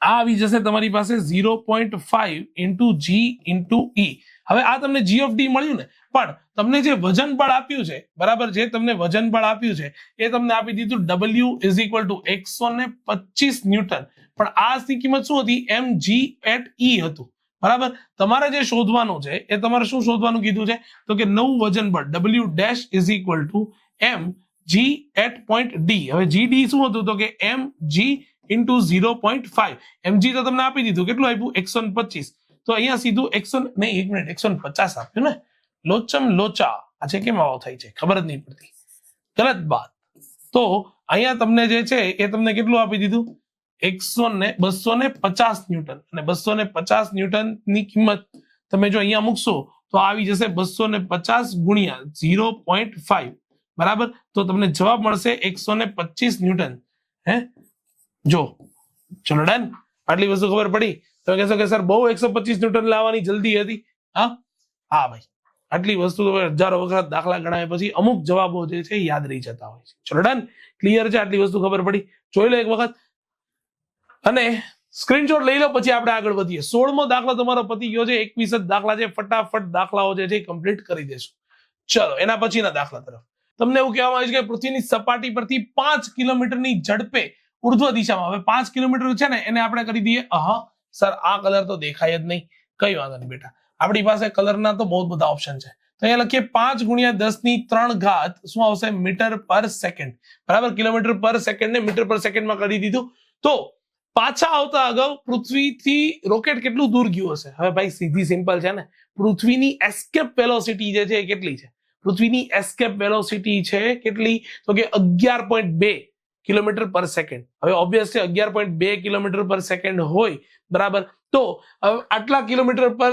આ આવી જશે તમારી પાસે 0.5 ઇન્ટુ g ઇન્ટુ E. હવે આ તમને g of d મળ્યું ને, પણ તમને જે વજન બળ આપ્યું છે, બરાબર, જે તમને વજન બળ આપ્યું છે એ તમને આપી દીધું w is equal two 125 newton. પણ આ ની કિંમત શું હતી? mg/e હતું. બરાબર. તમારે જે શોધવાનું છે એ તમારે શું શોધવાનું કીધું છે? તો કે નવું વજન બળ w dash is equal two mg@d. હવે gd શું હતું? તો કે mg ઇન્ટુ 0.5. mg તો તમને આપી દીધું, કેટલું આપ્યું? 125. તો અહીંયા સીધું 150 આપ્યું ને. લોચા આજે કેમ આવો થાય છે ખબર જ નહીં પડતી. ગલત બાત. તો અહીંયા તમને જે છે એ તમને કેટલું આપી દીધું? 250 ન્યૂટન. અને 250 ન્યૂટન ની કિંમત તમે જો અહીંયા મૂકશો તો આવી જશે 250 ગુણ્યા 0.5. બરાબર. તો તમને જવાબ મળશે 125 ન્યૂટન. હે જો. ચલો ડન. આટલી વસ્તુ ખબર પડી? તમે કહેશો કે સર બહુ 125 ન્યૂટન લાવવાની જલ્દી હતી. હા ભાઈ, આટલી વસ્તુ હજારો વખત દાખલા ગણાય પછી અમુક જવાબો જે છે યાદ રહી જતા હોય છે. ચલો ડન. ક્લિયર છે? આટલી વસ્તુ ખબર પડી? જોઈ લો એક વખત અને સ્ક્રીનશોટ લઈ લો, પછી આપણે આગળ વધીએ. 16મો દાખલો તમારો પતી ગયો છે. 21 જ દાખલા છે. ફટાફટ દાખલાઓ જે છે કમ્પ્લીટ કરી દેશું. ચલો એના પછીના દાખલા તરફ. તમને એવું કહેવામાં આવે છે કે પૃથ્વીની સપાટી પરથી 5 કિલોમીટરની ઝડપે ઉર્ધ્વ દિશામાં, હવે 5 કિલોમીટર છે ને એને આપણે કરી દઈએ. સર આ કલર તો દેખાય જ નહીં. કઈ વાંધો નહીં બેટા, આપણી પાસે કલરના તો બહુ બધા ઓપ્શન છે. તો અહીંયા લખીએ 5 ગુણ્યા 10⁻³ શું આવશે? મીટર પર સેકન્ડ. બરાબર. કિલોમીટર પર સેકન્ડ ને મીટર પર સેકન્ડમાં કરી દીધું. તો પાછા આવતા અગાઉ પૃથ્વીથી રોકેટ કેટલું દૂર ગયું હશે? હવે ભાઈ સીધી સિમ્પલ છે ને, પૃથ્વીની એસ્કેપ વેલોસિટી જે છે એ કેટલી છે? પૃથ્વીની એસ્કેપ વેલોસિટી છે કેટલી? તો કે 11.2 કિલોમીટર પર સેકન્ડ. હવે ઓબ્વિયસલી 11.2 કિલોમીટર પર સેકન્ડ હોય, બરાબર, તો આટલા કિલોમીટર પર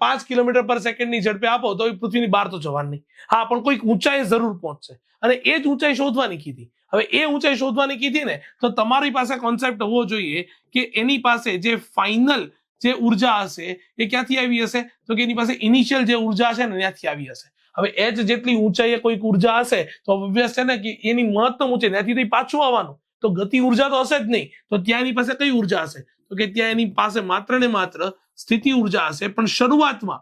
5 કિલોમીટર પર સેકન્ડની ઝડપે આપો તો પૃથ્વીની બહાર તો જવાનું નહીં. હા, પણ કોઈક ઊંચાઈ જરૂર પહોંચશે અને એ જ ઊંચાઈ શોધવાની કીધી. હવે એ ઊંચાઈ શોધવાની કીધી ને, તો તમારી પાસે કોન્સેપ્ટ હોવો જોઈએ કે એની પાસે જે ફાઇનલ જે ઉર્જા હશે એ ક્યાંથી આવી હશે? તો કે એની પાસે ઇનિશિયલ જે ઉર્જા હશે ને ત્યાંથી આવી હશે. હવે એ જ જેટલી ઊંચાઈએ કોઈક ઉર્જા હશે તો ઓબ્વિયસ છે ને કે એની મહત્તમ ઊંચાઈ ત્યાંથી પાછું આવવાનું, તો ગતિ ઉર્જા તો હશે જ નહીં. તો ત્યાં એની પાસે કઈ ઉર્જા હશે? તો કે ત્યાં એની પાસે માત્ર ને માત્ર સ્થિતિ ઉર્જા હશે. પણ શરૂઆતમાં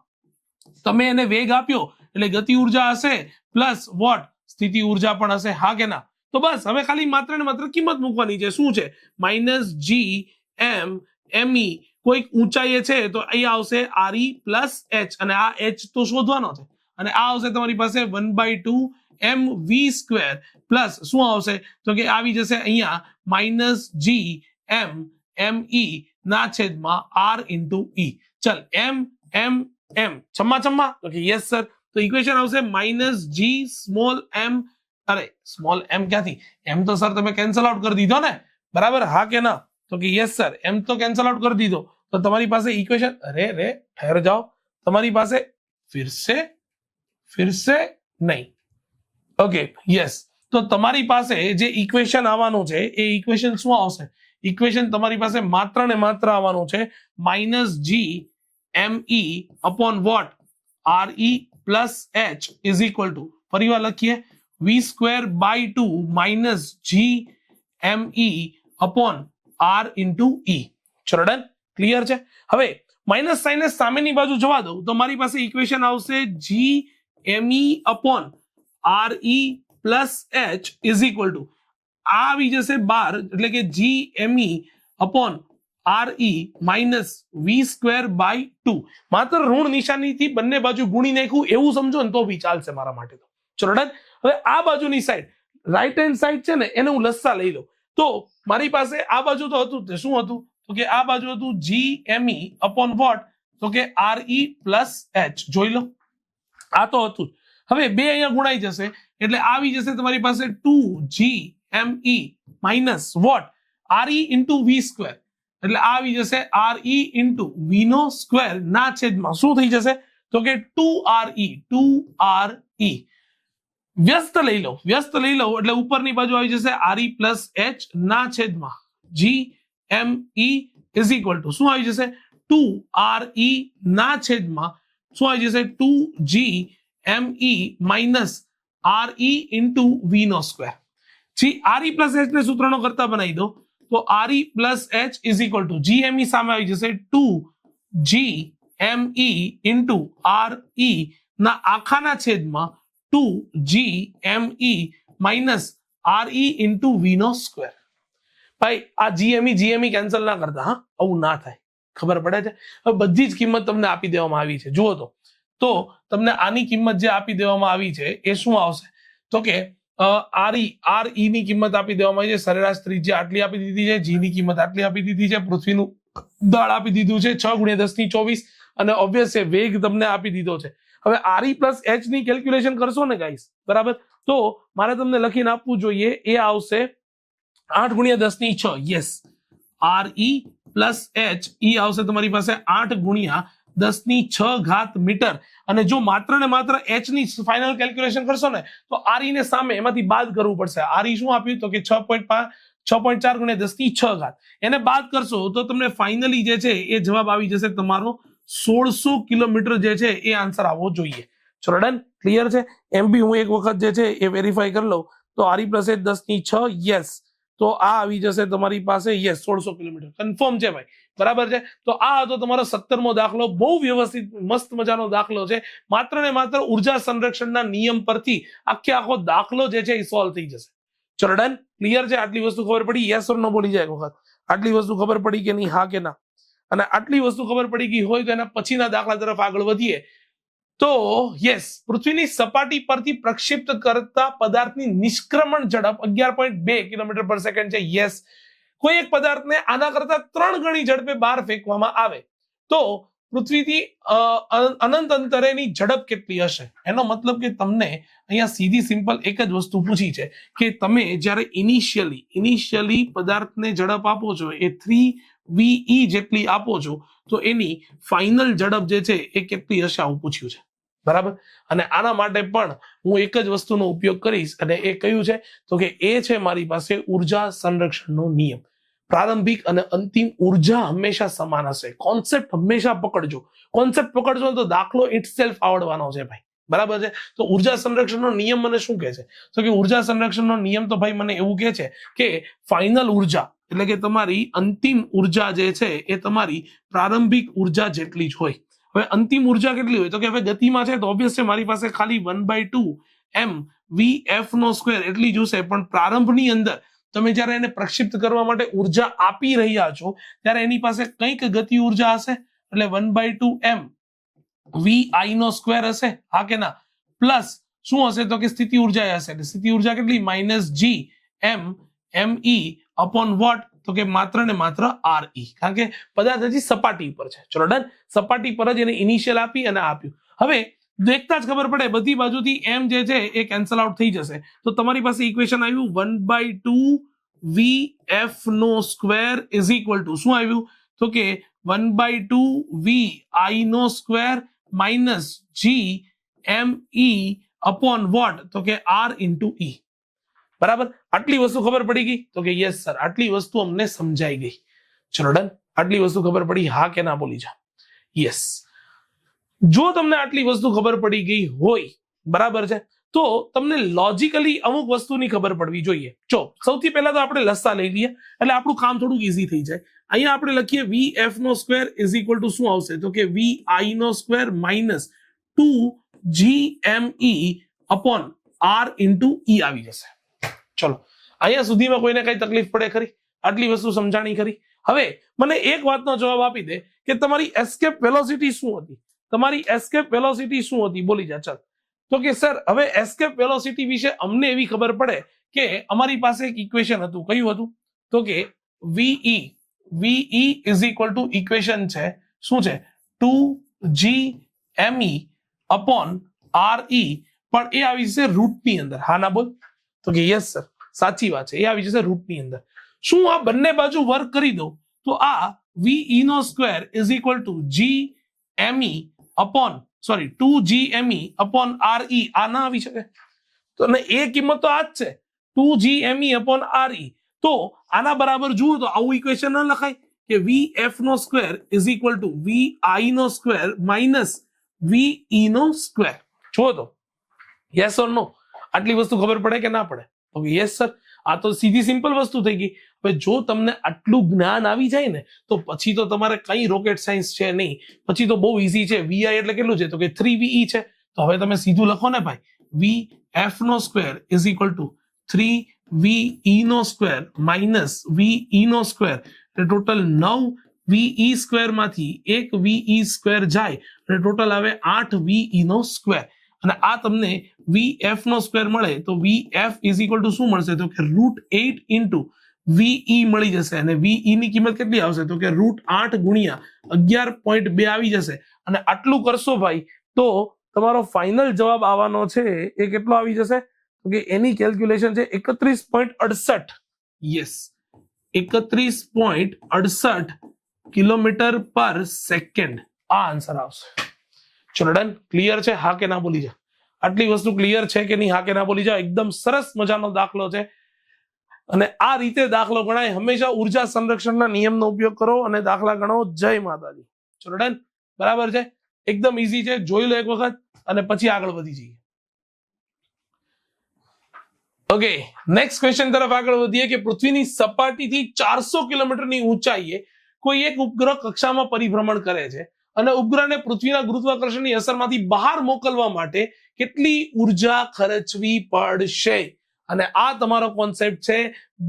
તમે એને વેગ આપ્યો એટલે ગતિ ઉર્જા હશે પ્લસ વોટ? સ્થિતિ ઉર્જા પણ હશે. હા કે ના? તો બસ હવે ખાલી માત્ર ને માત્ર કિંમત મૂકવાની છે. શું છે? -G/m/me. કોઈક ઊંચાઈએ છે તો અહીંયા આવશે RE+H, અને આ H તો શોધવાનો છે. અને આ આવશે તમારી પાસે 1/2 mv² પ્લસ શું આવશે? તો કે આવી જશે અહીંયા -G/m/me ના છેદમાં R × E. ચલ m છમ્મા. તો કે યસ સર. તો ઇક્વેશન આવશે -G/m. અરે સ્મોલ m ક્યાંથી? m તો સર તમે કેન્સલ આઉટ કરી દીધો ને, બરાબર? હા કે ના? તો કે યસ સર, m તો કેન્સલ આઉટ કરી દીધો. તો તમારી પાસે ઇક્વેશન, અરે ઠહેર જાઓ, તમારી પાસે ફિરસે નહીં. Okay yes. તો તમારી પાસે જે ઇક્વેશન આવવાનું છે એ ઇક્વેશન શું આવશે? ઇક્વેશન તમારી પાસે માત્ર ને માત્ર આવવાનું છે -G/me upon what? RE+H is equal to, ફરીવાર લખીએ, v²/2 -G/me upon R × E. ચલો ડન. ક્લિયર છે? હવે માઇનસ સાઇન સામેની બાજુ જવા દઉં તો મારી પાસે ઇક્વેશન આવશે G/me upon RE plus H is equal two આ આવી જશે 12 એટલે કે GME upon RE minus V²/2 માત્ર ઋણ નિશાનીથી બંને બાજુ ગુણી નાખ્યું એવું સમજો ને તો બી ચાલશે મારા માટે તો. ચલો ડન. હવે આ બાજુની સાઈડ રાઈટ હેન્ડ સાઈડ છે ને એને હું લસા લઈ લઉં તો મારી પાસે આ બાજુ તો હતું તે શું હતું તો કે આ બાજુ હતું GME અપોન વોટ તો કે RE પ્લસ H. જોઈ લો આ તો હતું. હવે બે અહીંયા ગુણાઈ જશે એટલે આવી જશે તમારી પાસે 2GME minus vote RE into V². એટલે આ આવી જશે RE ઇન્ટુ V નો સ્ક્વેર ના છેદમાં શું થઈ જશે તો કે 2RE. વ્યસ્ત લઈ લો એટલે ઉપરની બાજુ આવી જશે RE પ્લસ H ના છેદમાં GME ઇઝ ઇક્વલ ટુ શું આવી જશે 2RE ના છેદમાં શું આવી જશે 2GME minus RE into V નો સ્ક્વેર. RE પ્લસ H ને સૂત્રનો કરતા બનાવી દો તો RE plus H is equal to GME સામે આવી જશે 2GME ઇન્ટુ RE ના આખાના છેદમાં 2GME minus RE into V નો સ્ક્વેર. ભાઈ આ GME કેન્સલ ના કરતા હા આવું ના થાય ખબર પડે છે. હવે બધી જ કિંમત તમને આપી દેવામાં આવી છે જુઓ તો તમને આની કિંમત જે આપી દેવામાં આવી છે એ શું આવશે તો કે RE ની કિંમત આપી દેવામાં આવી છે સરેરાશ ત્રિજ્યા આટલી આપી દીધી છે G ની કિંમત આટલી આપી દીધી છે પૃથ્વીનું દળ આપી દીધું છે 6×10⁴ અને ઓબ્વિયસ છે વેગ તમને આપી દીધો છે. હવે RE પ્લસ H ની કેલ્ક્યુલેશન કરશો ને ગાઈસ બરાબર તો મારે તમને લખીને આપવું જોઈએ એ આવશે 8×10⁶. યસ RE પ્લસ H ઈ આવશે તમારી પાસે 8×10⁶ મીટર. અને જો માત્ર ને માત્ર H ની ફાઇનલ કેલ્ક્યુલેશન કરશો ને તો RE ને સામે એમાંથી બાદ કરવું પડશે. RE શું આપ્યું તો કે 6.4×10⁶. એને બાદ કરશો તો તમને ફાઇનલી જે છે એ જવાબ આવી જશે તમારો 1600 કિલોમીટર જે છે એ આન્સર આવવો જોઈએ. ચલો ડન ક્લિયર છે. એમ બી હું એક વખત જે છે એ વેરીફાઈ કરી લઉં તો RE પ્લસ H 10⁶. યસ તો આ આવી જશે તમારી પાસે યસ 1600 કિલોમીટર કન્ફર્મ છે ભાઈ બરાબર છે. તો આ હતો તમારો 17મો દાખલો. બહુ વ્યવસ્થિત મસ્ત મજાનો દાખલો છે. માત્ર ને માત્ર ઉર્જા સંરક્ષણના નિયમ પરથી આખો દાખલો જે છે એ સોલ્વ થઈ જશે. ચલો ડન ક્લિયર છે. આટલી વસ્તુ ખબર પડી યસ ઓર નો બોલી જાય એક વખત. આટલી વસ્તુ ખબર પડી કે નહીં હા કે ના. અને આટલી વસ્તુ ખબર પડી ગઈ હોય તો એના પછીના દાખલા તરફ આગળ વધીએ તો યસ પૃથ્વીની સપાટી પરથી પ્રક્ષિપ્ત કરતા પદાર્થની નિષ્ક્રમણ ઝડપ 11.2 કિલોમીટર પર સેકન્ડ છે. યસ કોઈ એક પદાર્થને આના કરતા 3 ગણી ઝડપે બહાર ફેંકવામાં આવે તો પૃથ્વીથી અનંત અંતરેની ઝડપ કેટલી હશે. એનો મતલબ કે તમને અહીંયા સીધી સિમ્પલ એક જ વસ્તુ પૂછી છે કે તમે જ્યારે ઇનિશિયલી પદાર્થને ઝડપ આપો છો એ 3VE જેટલી આપો છો તો એની ફાઇનલ ઝડપ જે છે એ કેટલી હશે આવું પૂછ્યું છે બરાબર. અને આના માટે પણ હું એક જ વસ્તુનો ઉપયોગ કરીશ અને એ કયું છે તો કે એ છે મારી પાસે ઉર્જા સંરક્ષણનો નિયમ. પ્રારંભિક અને અંતિમ ઉર્જા હંમેશા સમાન હશે. કોન્સેપ્ટ હંમેશા પકડજો. કોન્સેપ્ટ પકડજો તો દાખલો ઇટસેલ્ફ આવડવાનો છે ભાઈ બરાબર છે. તો ઉર્જા સંરક્ષણનો નિયમ મને શું કહે છે તો કે ઉર્જા સંરક્ષણનો નિયમ તો ભાઈ મને એવું કહે છે કે ફાઇનલ ઉર્જા એટલે કે તમારી અંતિમ ઉર્જા જે છે એ તમારી પ્રારંભિક ઉર્જા જેટલી જ હોય. હવે અંતિમ ઉર્જા કેટલી હોય તો કે હવે ગતિમાં છે તો ઓબ્વિયસ છે મારી પાસે ખાલી 1/2 mvf² એટલી જ હશે. પણ પ્રારંભની અંદર તમે જ્યારે એને પ્રક્ષિપ્ત કરવા માટે ઉર્જા આપી રહ્યા છો ત્યારે એની પાસે કંઈક ગતિ ઉર્જા હશે એટલે 1/2 mvi² હશે હા કે ના. પ્લસ શું હશે તો કે સ્થિતિ ઉર્જા હશે એટલે સ્થિતિ ઉર્જા કેટલી -gm_me અપોન વોટ તો કે માત્ર ને માત્ર RE કારણ કે પદાર્થ હજી સપાટી પર છે. ચલો ડન સપાટી પર જ એને ઇનિશિયલ આપી અને આપ્યું. હવે દેખતા જ ખબર પડે બધી બાજુથી m જે છે એ કેન્સલ આઉટ થઈ જશે તો તમારી પાસે ઇક્વેશન આવ્યું 1/2 vf² ઇઝ ઇક્વલ ટુ શું આવ્યું તો કે 1/2 vi² minus gme upon what તો કે R ઇન્ટુ E બરાબર. આટલી વસ્તુ ખબર પડી ગઈ તો કે યસ સર આટલી વસ્તુ અમને સમજાઈ ગઈ. ચલો ડન આટલી વસ્તુ ખબર પડી હા કે ના બોલી જા. યસ જો તમને આટલી વસ્તુ ખબર પડી ગઈ હોય બરાબર છે તો તમને લોજિકલી અમુક વસ્તુની ખબર પડવી જોઈએ. જો સૌથી પહેલા તો આપણે લસા લઈ લઈએ એટલે આપણું કામ થોડું ઈઝી થઈ જાય. અહીંયા આપણે લખીએ vf² ઇઝ ઇક્વલ ટુ શું આવશે તો કે vi² minus 2gme upon R into E આવી જશે. ચલો અહીંયા સુધીમાં કોઈને કઈ તકલીફ પડે ખરી? આટલી વસ્તુ સમજાણી ખરી? હવે મને એક વાતનો જવાબ આપી દે કે તમારી એસ્કેપ વેલોસિટી શું હતી? તમારી એસ્કેપ વેલોસિટી શું હતી? બોલી જા ચાલ. તો કે સર હવે એસ્કેપ વેલોસિટી વિશે અમને એવી ખબર પડે કે અમારી પાસે એક ઇક્વેશન હતું. કયું હતું? તો કે VE is equal two equation છે શું છે? 2GME અપોન RE, પણ એ આવી જશે રૂટની અંદર. હા ના બોલ. તો કે યસ સર સાચી વાત છે, એ આવી જશે રૂટની અંદર. શું આ બંને બાજુ વર્ક કરી દો તો આ VE નો square is equal to GME upon 2GME upon RE આ ના આવી શકે? તો એ કિંમત તો આ જ છે 2GME અપોન RE. તો આના બરાબર જુઓ તો આવું ઇક્વેશન ના લખાય કે VF નો square is equal to VI નો સ્ક્વેર માઇનસ VE નો સ્ક્વેર. જુઓ તો યસ ઓર નો? આટલી વસ્તુ ખબર પડે કે ના પડે? તો યસ સર, આ તો સીધી સિમ્પલ વસ્તુ થઈ ગઈ. હવે જો તમને આટલું જ્ઞાન આવી જાય ને તો પછી તો તમારે કઈ રોકેટ સાયન્સ છે નહીં, પછી તો બહુ ઈઝી છે. VI એટલે કેટલું છે? તો કે 3VE છે. તો હવે તમે સીધું લખો ને ભાઈ, VF નો square is equal to 3VE નો સ્ક્વેર માઇનસ VE નો સ્ક્વેર, એટલે ટોટલ 9VE સ્ક્વેર માંથી એક VE સ્ક્વેર જાય એટલે ટોટલ આવે 8VE નો સ્ક્વેર. અને આ તમને VF નો સ્ક્વેર મળે તો VF ઇઝ ઇક્વલ ટુ શું મળશે? તો કે √8 ઇન્ટુ VE મળી જશે. અને VE ની કિંમત કેટલી આવશે? તો કે √8 ગુણ્યા 11.2 આવી જશે. અને આટલું કરશો ભાઈ તો તમારો ફાઇનલ જવાબ આવવાનો છે એ કેટલો આવી જશે? તો કે એની કેલ્ક્યુલેશન છે 31.68. યસ, 31.68 કિલોમીટર પર સેકન્ડ આ આન્સર આવશે. ચલો ડન. ક્લિયર છે? હા કે ના બોલી જા. આટલી વસ્તુ ક્લિયર છે કે નહીં? હા કે ના બોલી જાઓ. એકદમ સરસ મજાનો દાખલો છે અને આ રીતે દાખલો ગણાય. હંમેશા ઉર્જા સંરક્ષણના નિયમનો ઉપયોગ કરો અને દાખલા ગણો. જય માતાજી. ચલો ડન. બરાબર છે? એકદમ ઈઝી છે. જોઈ લો એક વખત અને પછી આગળ વધી જઈએ. ઓકે, નેક્સ્ટ ક્વેશ્ચન તરફ આગળ વધીએ કે પૃથ્વીની સપાટીથી 400 કિલોમીટરની ઊંચાઈએ કોઈ એક ઉપગ્રહ કક્ષામાં પરિભ્રમણ કરે છે અને ઉપગ્રહને પૃથ્વીના ગુરુત્વાકર્ષણની અસરમાંથી બહાર મોકલવા માટે કેટલી ઉર્જા ખર્ચવી પડશે? અને આ તમારો કોન્સેપ્ટ છે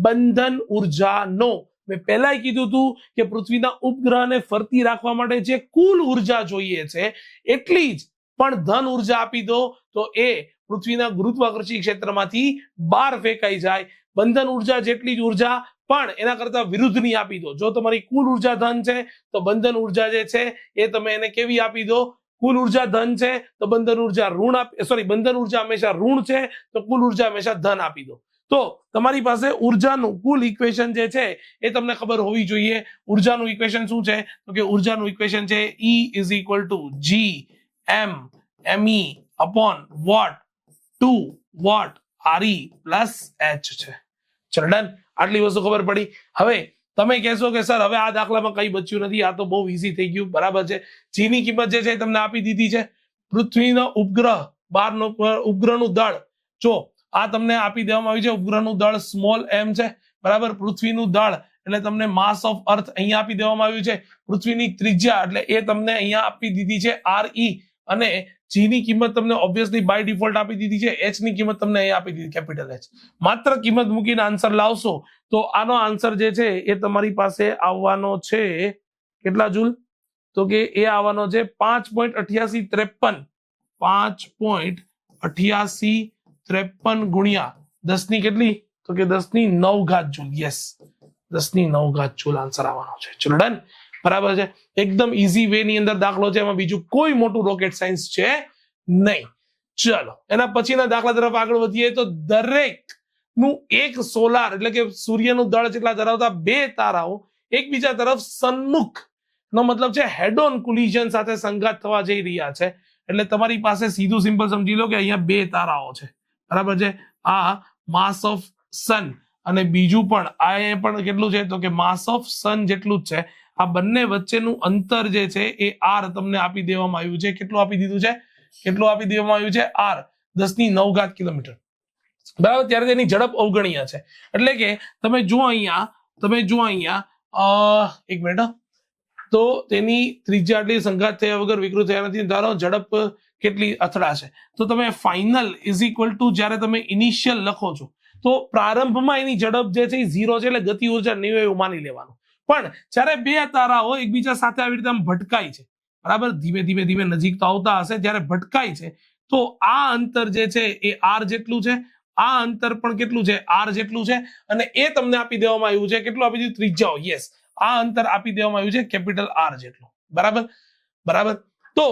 બંધન ઉર્જાનો. મેં પહેલા કીધું હતું કે પૃથ્વીના ઉપગ્રહને ફરતી રાખવા માટે જે કુલ ઉર્જા જોઈએ છે એટલી જ પણ ધન ઉર્જા આપી દો તો એ પૃથ્વીના ગુરુત્વાકર્ષી ક્ષેત્રમાંથી બહાર ફેંકાઈ જાય. બંધન ઉર્જા જેટલી જ ઉર્જા પણ એના કરતા વિરુદ્ધની આપી દો. જો તમારી કુલ ઉર્જા ધન છે તો બંધન ઉર્જા જે છે એ તમે એને કેવી આપી દો? કુલ ઉર્જા ધન છે તો બંધન ઉર્જા બંધન ઉર્જા હંમેશા ઋણ છે તો કુલ ઉર્જા હંમેશા ધન આપી દો. તો તમારી પાસે ઉર્જાનું કુલ ઇક્વેશન જે છે એ તમને ખબર હોવી જોઈએ. ઉર્જાનું ઇક્વેશન શું છે? તો કે ઉર્જાનું ઇક્વેશન છે E is equal to GMME upon what 2 what RE plus H છે. ચલો ડન. આટલી વસ્તુ ખબર પડી. હવે તમે કહેશો કે સર હવે આ દાખલામાં કઈ બચ્યું નથી, આ તો બહુ ઈઝી થઈ ગયું. બરાબર છે. જીની કિંમત જે છે તમને આપી દીધી છે. પૃથ્વીનો ઉપગ્રહ બહારનો ઉપગ્રહનું દળ જો આ તમને આપી દેવામાં આવ્યું છે. ઉપગ્રહનું દળ સ્મોલ m છે. બરાબર. પૃથ્વીનું દળ એટલે તમને માસ ઓફ અર્થ અહીંયા આપી દેવામાં આવ્યું છે. પૃથ્વીની ત્રિજ્યા એટલે એ તમને અહીંયા આપી દીધી છે RE અને G ની કિંમત તમને ઓબ્વિયસલી બાય ડિફોલ્ટ આપી દીધી છે. H ની કિંમત તમને અહીંયા આપી દીધી કેપિટલ H. માત્ર કિંમત મૂકીને આન્સર લાવશો તો આનો આન્સર જે છે એ તમારી પાસે આવવાનો છે કેટલા જૂલ? તો કે એ આવવાનો છે 5.8853. 5.8853 ગુણ્યા 10 ની કેટલી? તો કે 10 ની 9 ઘાત જૂલ. યસ, 10 ની 9 ઘાત જૂલ આન્સર આવવાનો છે. ચલો ડન. બરાબર છે. એકદમ ઈઝી વે ની અંદર દાખલો છે. એમાં બીજું કોઈ મોટું રોકેટ સાયન્સ છે નહીં. ચલો એના પછીના દાખલા તરફ આગળ વધીએ તો દરેક નું એક સોલાર એટલે કે સૂર્યનું દળ જેટલા ધરાવતા બે તારાઓ એકબીજા તરફ સન્મુખ નો મતલબ છે હેડ ઓન કોલિઝન સાથે સંઘાત થવા જઈ રહ્યા છે. એટલે તમારી પાસે સીધું સિમ્પલ સમજી લો કે અહીંયા બે તારાઓ છે. બરાબર છે. આ માસ ઓફ સન અને બીજું પણ આ પણ કેટલું છે? તો કે માસ ઓફ સન જેટલું જ છે. આ બંને વચ્ચેનું અંતર જે છે એ R તમને આપી દેવામાં આવ્યું છે. કેટલું આપી દીધું છે? કેટલું આપી દેવામાં આવ્યું છે? R 10 ની 9 ઘાત કિલોમીટર. બરાબર. ત્યારે તેની ઝડપ અવગણ્ય છે. એટલે કે તમે જુઓ અહીંયા એક મિનિટ તો તેની ત્રિજ્યા આટલી સંઘાત થયા વગર વિકૃત થયા નથી. ધારો ઝડપ કેટલી અથડાશે. તો તમે ફાઇનલ ઇઝ ઇક્વલ ટુ જ્યારે તમે ઇનિશિયલ લખો છો તો પ્રારંભમાં એની ઝડપ જે છે એ 0 છે, એટલે ગતિ ઉર્જા 90 એવું માની લેવાનું. પણ જ્યારે બે તારાઓ એકબીજા સાથે આવી રીતે આમ ભટકાય છે, બરાબર, ધીમે ધીમે ધીમે નજીક તો આવતા હશે, જ્યારે ભટકાય છે તો આ અંતર જે છે એ r જેટલું છે, આ અંતર પણ કેટલું છે, r જેટલું છે, અને એ તમને આપી દેવામાં આવ્યું છે, કેટલું આપી દીધું, ત્રિજ્યાઓ. યસ, આ અંતર આપી દેવામાં આવ્યું છે કેપિટલ R જેટલું. બરાબર બરાબર. તો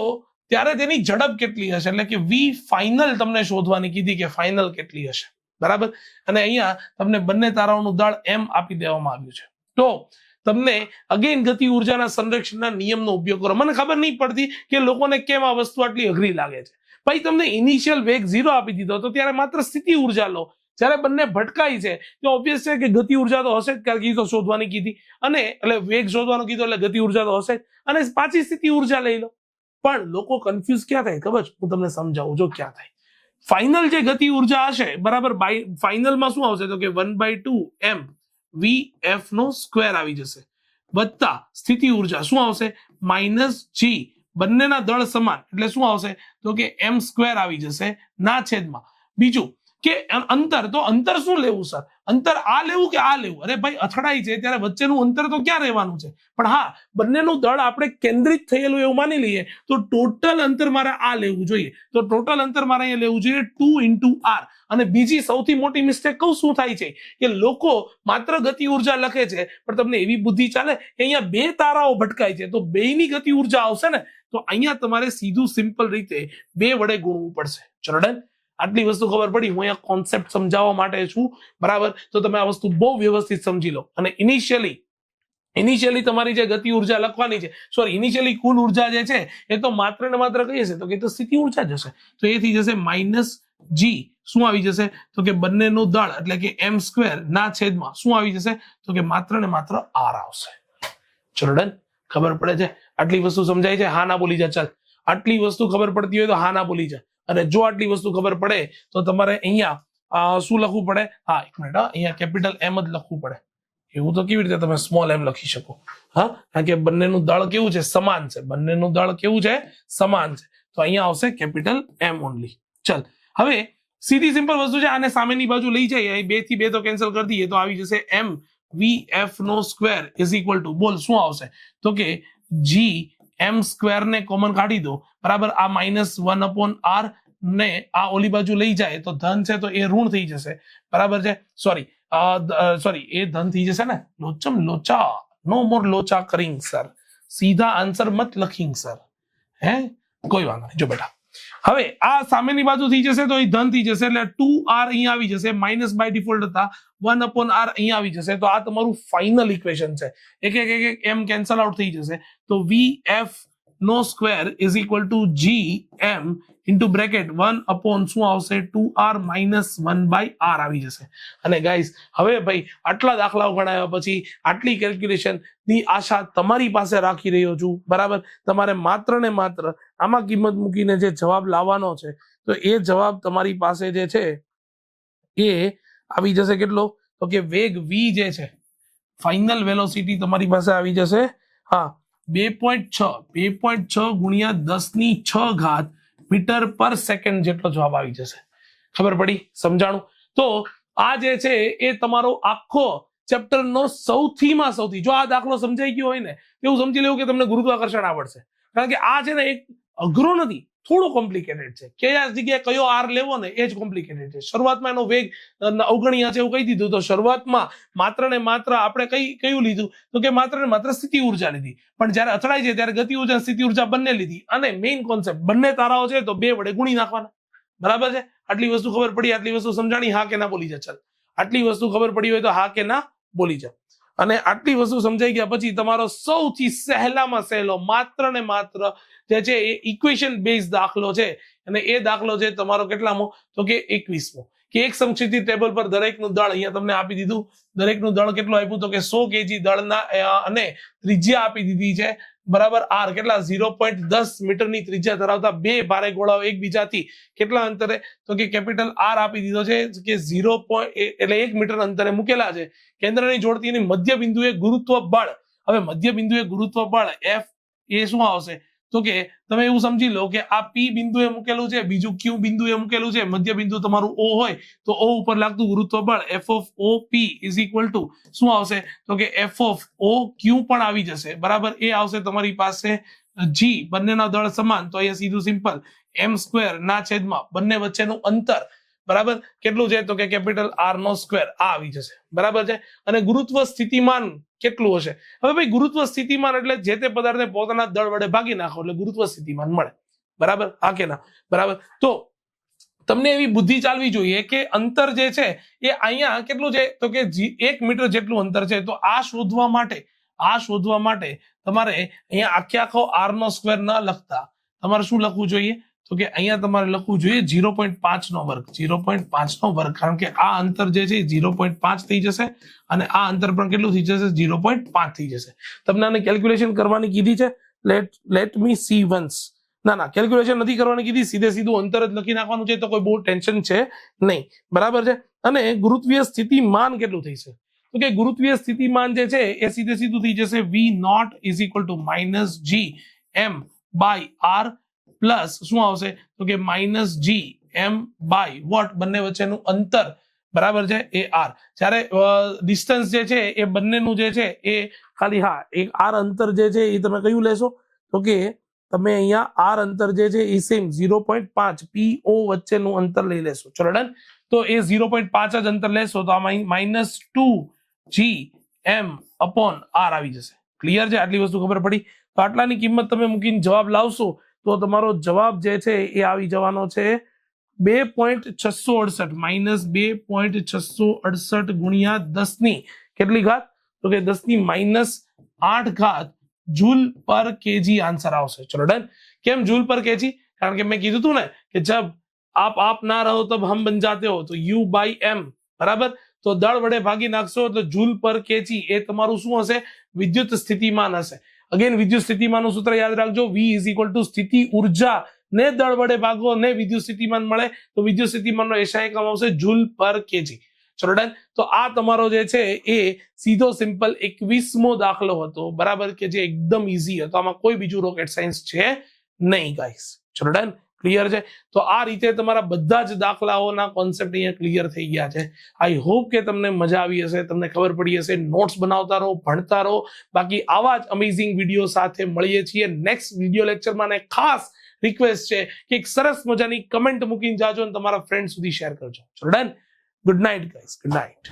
ત્યારે તેની ઝડપ કેટલી હશે, એટલે કે v ફાઇનલ તમને શોધવાની કીધી કે ફાઇનલ કેટલી હશે. બરાબર. અને અહીંયા તમને બંને તારાઓનું દળ m આપી દેવામાં આવ્યું છે. તો તમને અગેન ગતિ ઉર્જાના સંરક્ષણના નિયમનો ઉપયોગ કરો. મને ખબર નહીં પડતી કે લોકોને કેમ આ વસ્તુ આટલી અઘરી લાગે છે. ભાઈ, તમને ઇનિશિયલ વેગ 0 આપી દીધો તો ત્યારે માત્ર સ્થિતિ ઉર્જા લો. જ્યારે બંને ભટકાય છે તો ઓબ્વિયસ છે કે ગતિ ઉર્જા તો હશે જ, કારણ કે તો શોધવાની કીધી, અને એટલે વેગ શોધવાનું કીધું એટલે ગતિ ઉર્જા તો હશે જ, અને પાછી સ્થિતિ ઉર્જા લઈ લો. પણ લોકો કન્ફ્યુઝ ક્યાં થાય ખબર છે? હું તમને સમજાવું જો ક્યાં થાય. ફાઇનલ જે ગતિ ઉર્જા હશે, બરાબર, ફાઇનલમાં શું આવશે તો કે 1/2 m vf નો સ્ક્વેર આવી જશે, વત્તા સ્થિતિ ઉર્જા શું આવશે, -g, બંનેના દળ સમાન એટલે શું આવશે તો કે m સ્ક્વેર આવી જશે, ના છેદમાં બીજું કે અંતર. તો અંતર શું લેવું સર? અંતર આ લેવું કે આ લેવું? અરે ભાઈ, અથડાઈ છે ત્યારે વચ્ચેનું અંતર તો ક્યાં રહેવાનું છે? પણ હા, બંનેનું દળ આપણે કેન્દ્રિત થયેલું એવું માની લઈએ તો ટોટલ અંતર મારે આ લેવું જોઈએ. તો ટોટલ અંતર મારે અહીંયા લેવું જોઈએ 2 × r. અને બીજી સૌથી મોટી મિસ્ટેક કહું શું થાય છે કે લોકો માત્ર ગતિ ઉર્જા લખે છે, પણ તમને એવી બુદ્ધિ ચાલે કે અહીંયા બે તારાઓ ભટકાય છે તો બેની ગતિ ઉર્જા આવશે ને, તો અહીંયા તમારે સીધું સિમ્પલ રીતે 2 વડે ગુણવું પડશે. ચલો ડન. આટલી વસ્તુ ખબર પડી. હું અહીંયા કોન્સેપ્ટ સમજાવવા માટે છું, બરાબર. તો તમે આ વસ્તુ બહુ વ્યવસ્થિત સમજી લો. અને ઇનિશિયલી તમારી જે ગતિ ઉર્જા લખવાની છે, સોરી, ઇનિશિયલી કુલ ઉર્જા જે છે એ તો માત્ર ને માત્ર કઈ હશે તો કે સ્થિતિ ઉર્જા જ હશે. તો એ થઈ જશે -g, શું આવી જશે તો કે બંનેનું દળ એટલે કે m સ્ક્વેર ના છેદમાં શું આવી જશે તો કે માત્ર ને માત્ર r આવશે. ચલો ડન. ખબર પડે છે? આટલી વસ્તુ સમજાય છે? હા ના બોલી જા. ચાલ, આટલી વસ્તુ ખબર પડતી હોય તો હા ના બોલી જા. અને જો આટલી વસ્તુ ખબર પડે તો તમારે અહીંયા શું લખવું પડે? હા, એક મિનિટ, અહીંયા કેપિટલ M જ લખવું પડે. એવું તો કેવી રીતે તમે સ્મોલ m લખી શકો? હા, કારણ કે બંનેનું દળ કેવું છે? સમાન છે. બંનેનું દળ કેવું છે? સમાન છે. તો અહીંયા આવશે કેપિટલ M ઓનલી. ચલ, હવે સીધી સિમ્પલ વસ્તુ છે. આને સામેની બાજુ લઈ જઈએ, અહીં 2 થી 2 તો કેન્સલ કરી દઈએ તો આવી જશે m vf નો સ્ક્વેર ઇઝ ઇક્વલ ટુ, બોલ શું આવશે તો કે g m સ્ક્વેર ને કોમન કાઢી દો, બરાબર. આ -1/r ને આ ઓલી બાજુ લઈ જાય તો ધન છે તો એ ઋણ થઈ જશે, બરાબર છે. સોરી, એ ધન થઈ જશે ને. લોચા, નો મોર લોચા કરિંગ સર, સીધા આન્સર મત લખિંગ સર. હે, કોઈ વાંધો નહીં. જો બેટા, હવે આ સામેની બાજુ થઈ જશે તો એ ધન થઈ જશે, એટલે 2r અહીંયા આવી જશે, માઇનસ બાય ડિફોલ્ટ હતા 1/r અહીંયા આવી જશે. તો આ તમારું ફાઇનલ ઇક્વેશન છે. એક m કેન્સલ આઉટ થઈ જશે. તો vf નો square is equal to gm into bracket 1/ શું આવશે 2r - 1/r આવી જશે. અને ગાઈઝ, હવે ભાઈ આટલા દાખલાઓ ગણાવ્યા પછી આટલી કેલ્ક્યુલેશન ની આશા તમારી પાસે રાખી રહ્યો છું, બરાબર. તમારે માત્ર ને માત્ર આમાં કિંમત મૂકીને જે જવાબ લાવવાનો છે તો એ જવાબ તમારી પાસે જે છે એ આવી જશે કેટલો તો કે વેગ v જે છે, ફાઇનલ વેલોસિટી તમારી પાસે આવી જશે, હા, 2.6 ગુણ્યા 10⁶ મીટર પર સેકન્ડ જેટલો જવાબ આવી જશે. ખબર પડી? સમજાણું? તો આ જે છે એ તમારો આખો ચેપ્ટર નો સૌથી, જો આ દાખલો સમજાઈ ગયો હોય ને એવું સમજી લેવું કે તમને ગુરુત્વાકર્ષણ આવડશે. કારણ કે આ છે ને એક અઘરો નથી, થોડો કોમ્પ્લિકેટેડ છે. કયા જગ્યાએ કયો આર લેવો ને એ જ કોમ્પ્લિકેટેડ છે. શરૂઆતમાં એનો વેગ અવગણ્યા છે એવું કહી દીધું. તો શરૂઆતમાં માત્ર ને માત્ર આપણે કયું લીધું તો કે માત્ર ને માત્ર સ્થિતિ ઉર્જા લીધી. પણ જયારે અથડાય છે ત્યારે ગતિ ઉર્જા સ્થિતિ ઉર્જા બંને લીધી. અને મેઇન કોન્સેપ્ટ, બંને તારાઓ છે તો 2 વડે ગુણી નાખવાના, બરાબર છે. આટલી વસ્તુ ખબર પડી? આટલી વસ્તુ સમજાણી? હા કે ના બોલી જા. ચાલ, આટલી વસ્તુ ખબર પડી હોય તો હા કે ના બોલી જા. અને આટલી વસ્તુ સમજાઈ ગયા પછી તમારો સૌથી સહેલામાં સહેલો માત્ર ને માત્ર જે છે એ ઇક્વેશન બેઝ દાખલો છે. અને એ દાખલો છે તમારો કેટલામો તો કે 21મો. કે એક સમક્ષિતિ ટેબલ પર દરેકનું દળ અહીંયા તમને આપી દીધું. દરેકનું દળ કેટલું આપ્યું તો કે 100 kg દળના, અને ત્રિજ્યા આપી દીધી છે, બરાબર. r કેટલા 0.10 મીટરની ત્રિજ્યા ધરાવતા 2 ભારે ગોળાઓ એકબીજાથી કેટલા અંતરે તો કે કેપિટલ r આપી દીધો છે કે 0. એટલે 1 મીટર અંતરે મૂકેલા છે. કેન્દ્રની જોડતી એની મધ્ય બિંદુએ ગુરુત્વ બળ. હવે મધ્ય બિંદુએ ગુરુત્વ બળ f એ શું આવશે તો કે તમે એવું સમજી લો કે આ પી બિંદુએ મૂકેલું છે, બીજું ક્યુ બિંદુએ મૂકેલું છે, મધ્ય બિંદુ તમારું ઓ હોય તો ઓ ઉપર લાગતું ગુરુત્વ બળ F of O P is equal to શું આવશે તો કે એફ ઓફ ઓ ક્યુ પણ આવી જશે, બરાબર. એ આવશે તમારી પાસે જી, બંનેના દળ સમાન, તો અહીંયા સીધું સિમ્પલ એમ સ્ક્વેર ના છેદમાં બંને વચ્ચેનું અંતર, બરાબર, કેટલું છે તો કે કેપિટલ આર નો સ્ક્વેર આ આવી જશે, બરાબર છે. અને ગુરુત્વ સ્થિતિમાન કેટલું હશે? હવે ભાઈ ગુરુત્વ સ્થિતિમાન એટલે જે તે પદાર્થને પોતાના દળ વડે ભાગી નાખો એટલે ગુરુત્વ સ્થિતિમાન મળે, બરાબર. હા કે ના? બરાબર. તો તમને એવી બુદ્ધિ ચાલવી જોઈએ કે અંતર જે છે એ અહીંયા કેટલું છે તો કે 1 મીટર જેટલું અંતર છે. તો આ શોધવા માટે તમારે અહીંયા આખો આર નો સ્ક્વેર ન લખતા તમારે શું લખવું જોઈએ તો કે અહીંયા તમારે લખવું જોઈએ 0.5 નો વર્ગ, 0.5 નો વર્ગ, કારણ કે આ અંતર જે છે 0.5 થઈ જશે અને આ અંતર પણ કેટલું થઈ જશે 0.5 થઈ જશે. તમને આને કેલ્ક્યુલેશન કરવાની કીધી છે, લેટ મી સી વન્સ. ના કેલ્ક્યુલેશન નથી કરવાની કીધી, સીધું અંતર જ લખી નાખવાનું છે, તો કોઈ બહુ ટેન્શન છે નહીં, બરાબર છે. અને ગુરુત્વીય સ્થિતિમાન કેટલું થઈ છે તો કે ગુરુત્વીય સ્થિતિમાન જે છે એ સીધું થઈ જશે v naught is equal to minus G M by R plus શું આવશે તો કે minus G M by what, બંને વચ્ચેનું અંતર, બરાબર છે, એ આર. જ્યારે ડિસ્ટન્સ જે છે એ બંનેનું જે છે એ ખાલી એક આર અંતર જે છે એ તમે કયું લેશો તો કે તમે અહીંયા આર અંતર જે છે એ સેમ 0.5 પીઓ વચ્ચેનું અંતર લઈ લેશો. ચલો ડન. તો એ 0.5 જ અંતર લેશો તો આ -2 જી એમ અપોન આર આવી જશે. ક્લિયર છે? આટલી વસ્તુ ખબર પડી? તો આટલાની કિંમત તમે મૂકીને જવાબ લાવશો તો તમારો જવાબ જે છે એ આવી જવાનો છે 2.668 -2.668 ગુણ્યા 10 ની કેટલી ઘાત તો કે 10 ની -8 ઘાત जूल पर केजी आंसर आवશે. चलो डन. केम जूल पर केजी? कारण के मैं कीधું તું ને કે जब आप ना रहो तब हम बन जाते हो, तो u by m, बराबर. तो दળ વડે ભાગી નાખશો એટલે જૂલ પર કેજી એ તમારું શું હશે? વિદ્યુત સ્થિતિમાન હશે. અગેન વિદ્યુત સ્થિતિમાનનું સૂત્ર યાદ રાખજો, v ઇઝ ઇક્વલ ટુ સ્થિતિ ઉર્જા ને દળ વડે ભાગો ને વિદ્યુત સ્થિતિમાન મળે તો વિદ્યુત સ્થિતિમાનનો એસઆઈ એકમ આવશે જૂલ પર કેજી. ચલો ડન. તો આ તમારો જે છે એ સીધો સિમ્પલ 21મો દાખલો હતો, બરાબર, કે જે એકદમ ઈઝી હતો. આમાં કોઈ બીજું રોકેટ સાયન્સ છે નહીં ગાઈસ. ચલો ડન. ક્લિયર છે? તો આ રીતે તમારા બધા જ દાખલાઓના કોન્સેપ્ટ અહીંયા ક્લિયર થઈ ગયા છે. આઈ હોપ કે તમને મજા આવી હશે, તમને ખબર પડી હશે. નોટ્સ બનાવતા રહો, ભણતા રહો. બાકી આવા જ અમેઝિંગ વિડીયો સાથે મળીએ છીએ નેક્સ્ટ વિડીયો લેક્ચરમાં. ને ખાસ રિક્વેસ્ટ છે કે એક સરસ મજાની કમેન્ટ મૂકીને જાજો અને તમારા ફ્રેન્ડ સુધી શેર કરજો. ચલો done. Good night, guys. Good night.